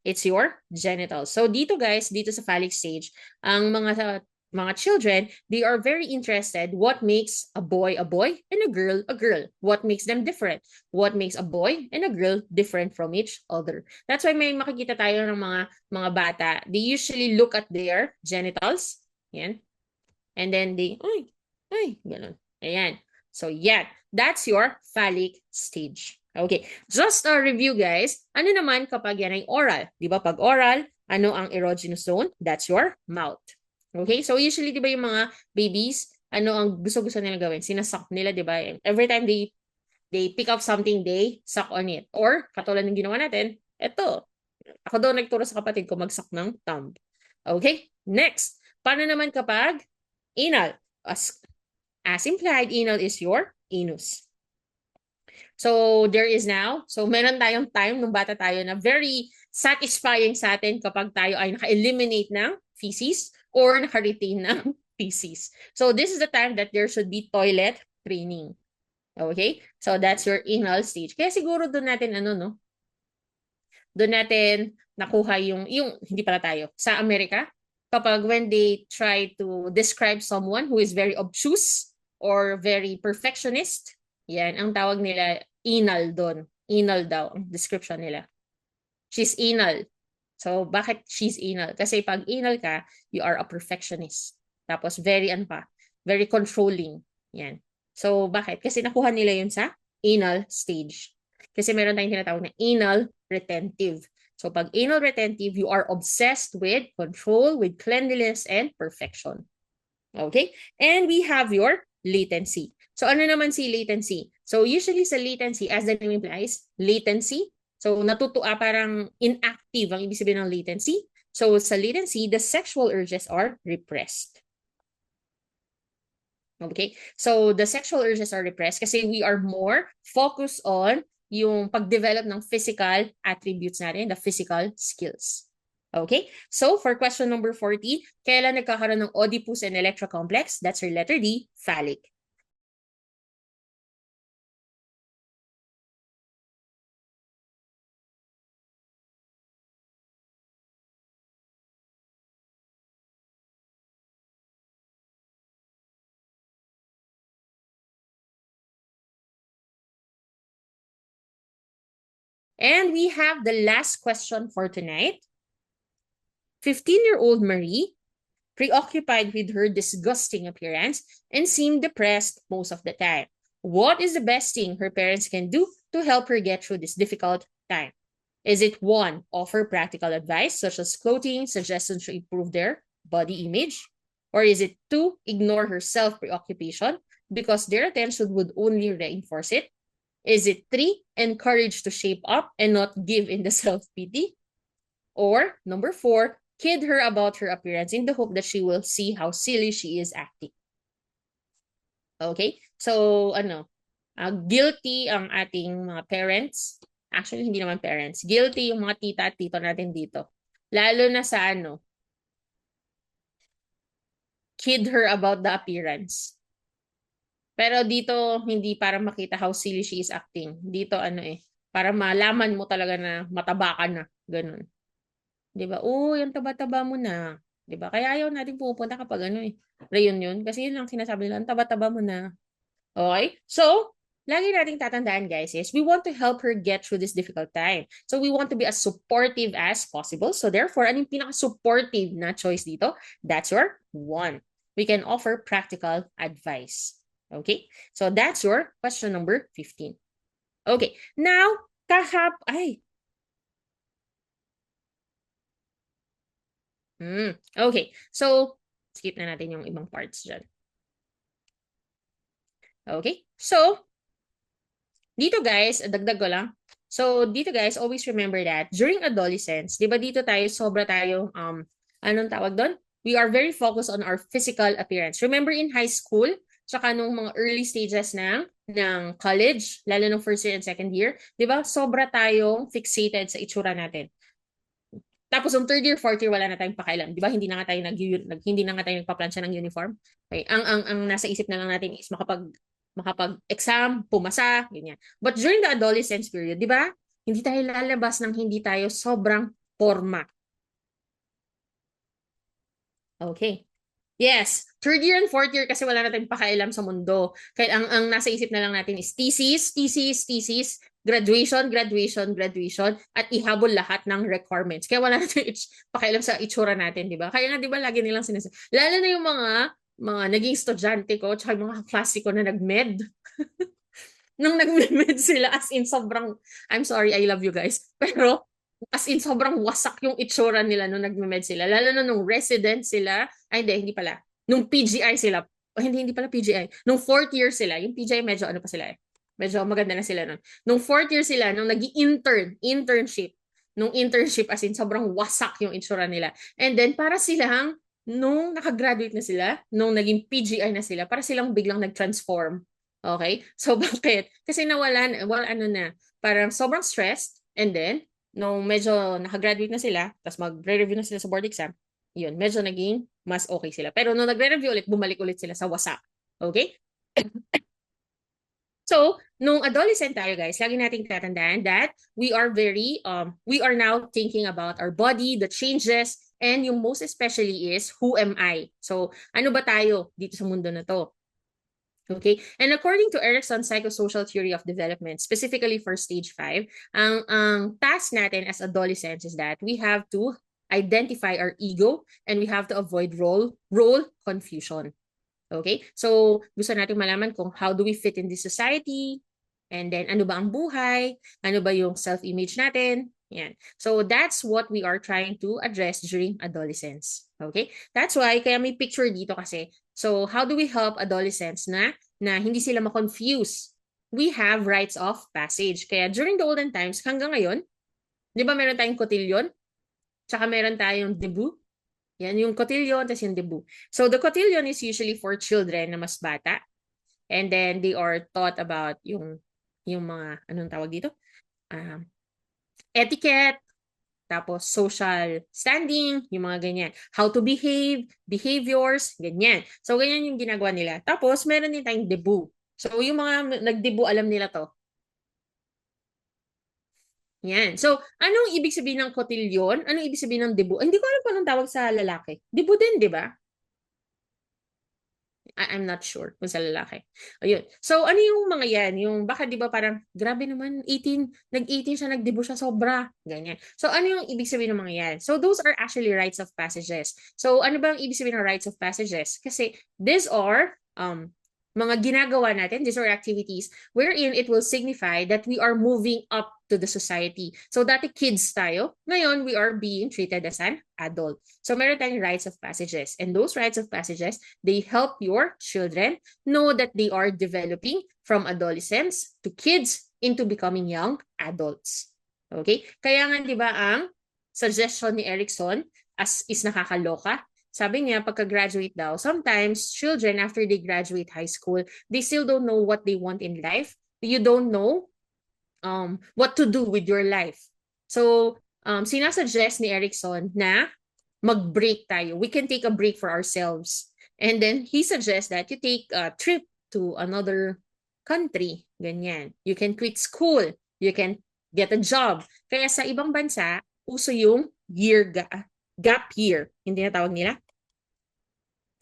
[SPEAKER 1] It's your genitals. So dito guys, dito sa phallic stage, ang mga children, they are very interested what makes a boy and a girl a girl. What makes them different? What makes a boy and a girl different from each other? That's why may makikita tayo ng mga bata. They usually look at their genitals. Yan. And then they, ganun. Ayan. So yan. That's your phallic stage. Okay. Just a review guys. Ano naman kapag yan ay oral? Di ba pag oral, ano ang erogenous zone? That's your mouth. Okay, so usually, di ba yung mga babies, ano ang gusto-gusto nila gawin? Sinasak nila, di ba? Every time they pick up something, they suck on it. Or, katulad ng ginawa natin, eto. Ako daw nagturo sa kapatid ko magsak ng thumb. Okay, next. Paano naman kapag anal? As implied, anal is your anus. So, there is now, so meron tayong time nung bata tayo na very satisfying sa atin kapag tayo ay naka-eliminate ng feces or naka-retain ng feces. So, this is the time that there should be toilet training. Okay? So, that's your anal stage. Kaya siguro doon natin, doon natin nakuha yung hindi pala tayo, sa Amerika, kapag when they try to describe someone who is very obtuse or very perfectionist, yan, ang tawag nila, anal doon. Anal daw, ang description nila. She's anal. So, bakit she's anal? Kasi pag anal ka, you are a perfectionist. Tapos, very controlling. Yan. So, bakit? Kasi nakuha nila yun sa anal stage. Kasi meron tayong tinatawag na anal retentive. So, pag anal retentive, you are obsessed with control, with cleanliness, and perfection. Okay? And we have your latency. So, ano naman si latency? So, usually sa latency, as the name implies, latency. So, parang inactive ang ibig sabihin ng latency. So, sa latency, the sexual urges are repressed. Okay? So, the sexual urges are repressed kasi we are more focused on yung pag-develop ng physical attributes natin, the physical skills. Okay, so for question number 40, kailan nagkakaroon ng Oedipus and Electra complex? That's your letter D, phallic. And we have the last question for tonight. 15-year-old Marie, preoccupied with her disgusting appearance and seemed depressed most of the time. What is the best thing her parents can do to help her get through this difficult time? Is it 1, offer practical advice such as clothing, suggestions to improve their body image? Or is it 2, ignore her self-preoccupation because their attention would only reinforce it? Is it 3, encourage to shape up and not give in the self-pity? Or number 4, kid her about her appearance in the hope that she will see how silly she is acting. Okay? So, guilty ang ating mga parents. Actually, hindi naman parents. Guilty yung mga tita at tito natin dito. Lalo na sa kid her about the appearance. Pero dito, hindi para makita how silly she is acting. Dito, para malaman mo talaga na mataba ka na. Ganun. 'Di ba? Uy, ang taba-taba mo na. 'Di ba? Kaya ayaw natin pumupunta kapag reunion. Kasi yun lang sinasabi nila, ang taba-taba mo na. Okay? So, lagi nating tatandaan, guys, is we want to help her get through this difficult time. So, we want to be as supportive as possible. So, therefore, anong pinaka-supportive na choice dito? That's your 1. We can offer practical advice. Okay? So, that's your question number 15. Okay. Now, okay. So, skip na natin yung ibang parts dyan. Okay. So, dito guys, dagdag ko lang. So, dito guys, always remember that during adolescence, di ba dito tayo, sobra tayo, anong tawag doon? We are very focused on our physical appearance. Remember in high school, tsaka nung mga early stages ng college, lalo nung first year and second year, di ba, sobra tayong fixated sa itsura natin. Tapos yung third year, fourth year, wala na tayong pakailan. Di ba? Hindi na nga tayo hindi na nga tayo nagpa-plansya ng uniform. Okay. Ang nasa isip na lang natin is makapag-exam, pumasa, ganyan. But during the adolescence period, di ba? Hindi tayo lalabas ng hindi tayo sobrang forma. Okay. Yes, third year and fourth year kasi wala na tayong pakailam sa mundo. Kaya ang nasa isip na lang natin is thesis, graduation, at ihabol lahat ng requirements. Kaya wala na tayong pakailam sa itsura natin, di ba? Kaya nga, di ba, lagi nilang sinasabi. Lalo na yung mga naging estudyante ko, tsaka yung mga klase ko na nag-med. Nung nag-med sila, as in sobrang, I'm sorry, I love you guys. Pero, as in sobrang wasak yung itsura nila nung nag-med sila. Lalo na nung resident sila, ay hindi pala. Nung PGI sila, hindi pala PGI. Nung fourth year sila, yung PGI medyo pa sila eh. Medyo maganda na sila nun. Nung fourth year sila, nung internship, nung internship as in sobrang wasak yung itsura nila. And then para silang, nung nakagraduate na sila, nung naging PGI na sila, para silang biglang nag-transform. Okay? So bakit? Kasi parang sobrang stressed, and then, nung medyo nakagraduate na sila, tapos magre-review na sila sa board exam, yun, medyo naging mas okay sila. Pero nung nagre-review ulit, bumalik ulit sila sa wasak. Okay? So, nung adolescent tayo guys, lagi nating tatandaan that we are now thinking about our body, the changes, and yung most especially is, who am I? So, ano ba tayo dito sa mundo na to? Okay? And according to Erickson's psychosocial theory of development, specifically for stage 5, ang task natin as adolescents is that we have to identify our ego and we have to avoid role confusion. Okay? So, gusto natin malaman kung how do we fit in this society, and then ano ba ang buhay, ano ba yung self-image natin. Yan. So, that's what we are trying to address during adolescence. Okay? That's why, kaya may picture dito kasi. So, how do we help adolescents na hindi sila ma-confuse? We have rites of passage. Kaya during the olden times, hanggang ngayon, di ba meron tayong cotillion? Tsaka meron tayong debut. Yan, yung cotillion, tapos yung debut. So, the cotillion is usually for children na mas bata. And then, they are taught about yung mga, anong tawag dito? Etiquette, tapos social standing, yung mga ganyan. How to behave, behaviors, ganyan. So, ganyan yung ginagawa nila. Tapos, meron din tayong debut. So, yung mga nag-debut, alam nila to. Yan. So, anong ibig sabihin ng cotillion? Anong ibig sabihin ng debut? Hindi ko alam kung anong tawag sa lalaki. Debut din, di ba? I'm not sure kung sa lalaki. Ayun. So, ano yung mga yan? Yung baka di ba parang, grabe naman, 18, nag-18 siya, nag-debut siya, sobra. Ganyan. So, ano yung ibig sabihin ng mga yan? So, those are actually rites of passages. So, ano ba ang ibig sabihin ng rites of passages? Kasi, these are mga ginagawa natin, these are activities wherein it will signify that we are moving up to the society. So, dati kids tayo. Ngayon, we are being treated as an adult. So, meron tayong rites of passages. And those rites of passages, they help your children know that they are developing from adolescents to kids into becoming young adults. Okay? Kaya nga, di ba, ang suggestion ni Erickson is nakakaloka. Sabi niya, pagka-graduate daw, sometimes children, after they graduate high school, they still don't know what they want in life. You don't know what to do with your life. So, sinasuggest ni Erickson na mag-break tayo. We can take a break for ourselves. And then, he suggests that you take a trip to another country. Ganyan. You can quit school. You can get a job. Kaya sa ibang bansa, uso yung gap year. Hindi na tawag nila.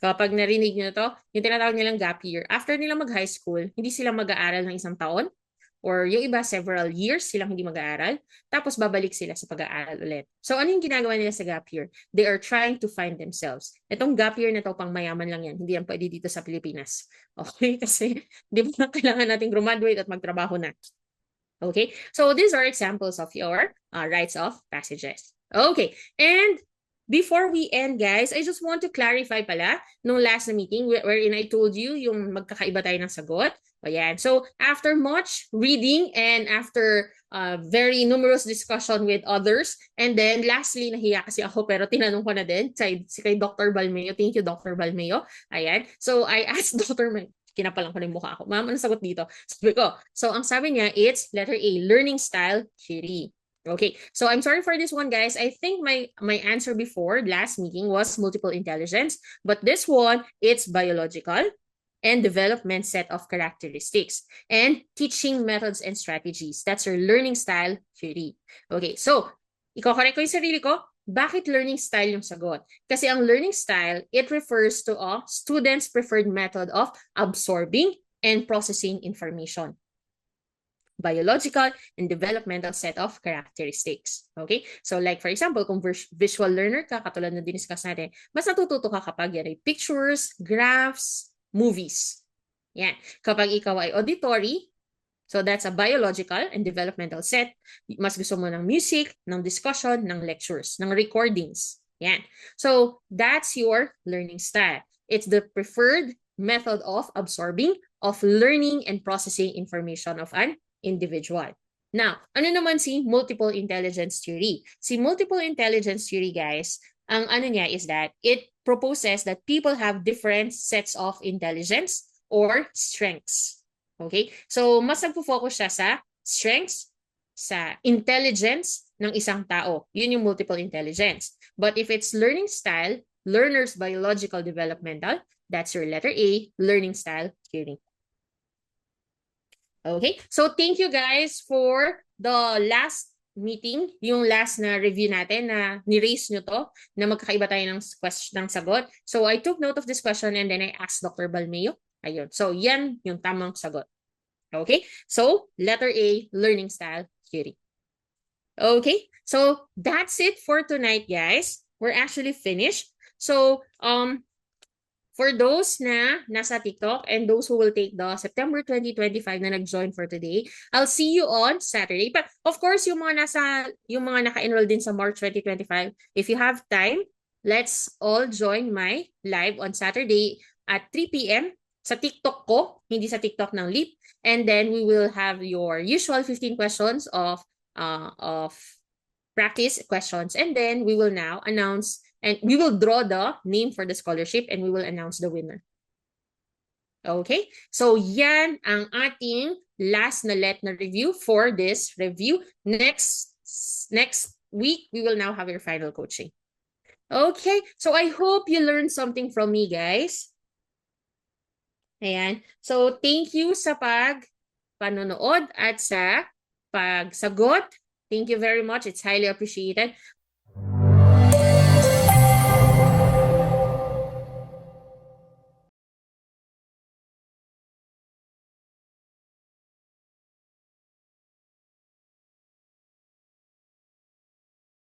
[SPEAKER 1] Kapag narinig nyo to, yung tinatawag nilang gap year, after nila mag-high school, hindi sila mag-aaral ng isang taon, or yung iba, several years silang hindi mag-aaral, tapos babalik sila sa pag-aaral ulit. So, ano yung ginagawa nila sa gap year? They are trying to find themselves. Itong gap year na to, pang mayaman lang yan. Hindi yan pwede dito sa Pilipinas. Okay? Kasi, di ba kailangan natin graduate at magtrabaho na. Okay? So, these are examples of your rites of passages. Okay. And before we end, guys, I just want to clarify pala nung last na meeting wherein I told you yung magkakaiba tayo ng sagot. Ayan. So, after much reading and after very numerous discussion with others, and then lastly, nahiya kasi ako pero tinanong ko na din kay Dr. Balmeo. Thank you, Dr. Balmeo. Ayan. So, I asked Dr. Kinapalang ko na yung mukha ko. Ma'am, ano sagot dito? Sabi ko. So, ang sabi niya, it's letter A, learning style theory. Okay, so I'm sorry for this one, guys. I think my answer before last meeting was multiple intelligence, but this one, it's biological and development set of characteristics and teaching methods and strategies. That's your learning style theory. Okay, so iko-correct ko yung sarili ko. Bakit learning style yung sagot? Kasi ang learning style, it refers to a student's preferred method of absorbing and processing information. Biological and developmental set of characteristics. Okay? So like for example, kung visual learner ka, katulad na diniscuss natin, mas natututo ka kapag yan ay pictures, graphs, movies. Yan. Kapag ikaw ay auditory, so that's a biological and developmental set. Mas gusto mo ng music, ng discussion, ng lectures, ng recordings. Yan. So that's your learning style. It's the preferred method of absorbing, of learning and processing information of an individual. Now, ano naman si multiple intelligence theory? Si multiple intelligence theory, guys, ang ano niya is that it proposes that people have different sets of intelligence or strengths. Okay? So, mas nagpo-focus siya sa strengths, sa intelligence ng isang tao. Yun yung multiple intelligence. But if it's learning style, learner's biological developmental, that's your letter A, learning style theory. Okay, so thank you guys for the last meeting, yung last na review natin na ni-raise nyo to, na magkakaiba tayo ng sagot. So I took note of this question and then I asked Dr. Balmeo. Ayun, so yan yung tamang sagot. Okay, so letter A, learning style theory. Okay, so that's it for tonight, guys. We're actually finished. So, for those na nasa TikTok and those who will take the September 2025 na nag-join for today, I'll see you on Saturday. But of course, yung mga naka-enroll din sa March 2025, if you have time, let's all join my live on Saturday at 3 p.m. sa TikTok ko, hindi sa TikTok ng LEAP. And then we will have your usual 15 questions of practice questions. And then we will now announce and we will draw the name for the scholarship and we will announce the winner. Okay? So, yan ang ating last na let na review for this review. Next week, we will now have your final coaching. Okay, so I hope you learned something from me, guys. Ayan. So, thank you sa panonood at sa pagsagot. Thank you very much. It's highly appreciated.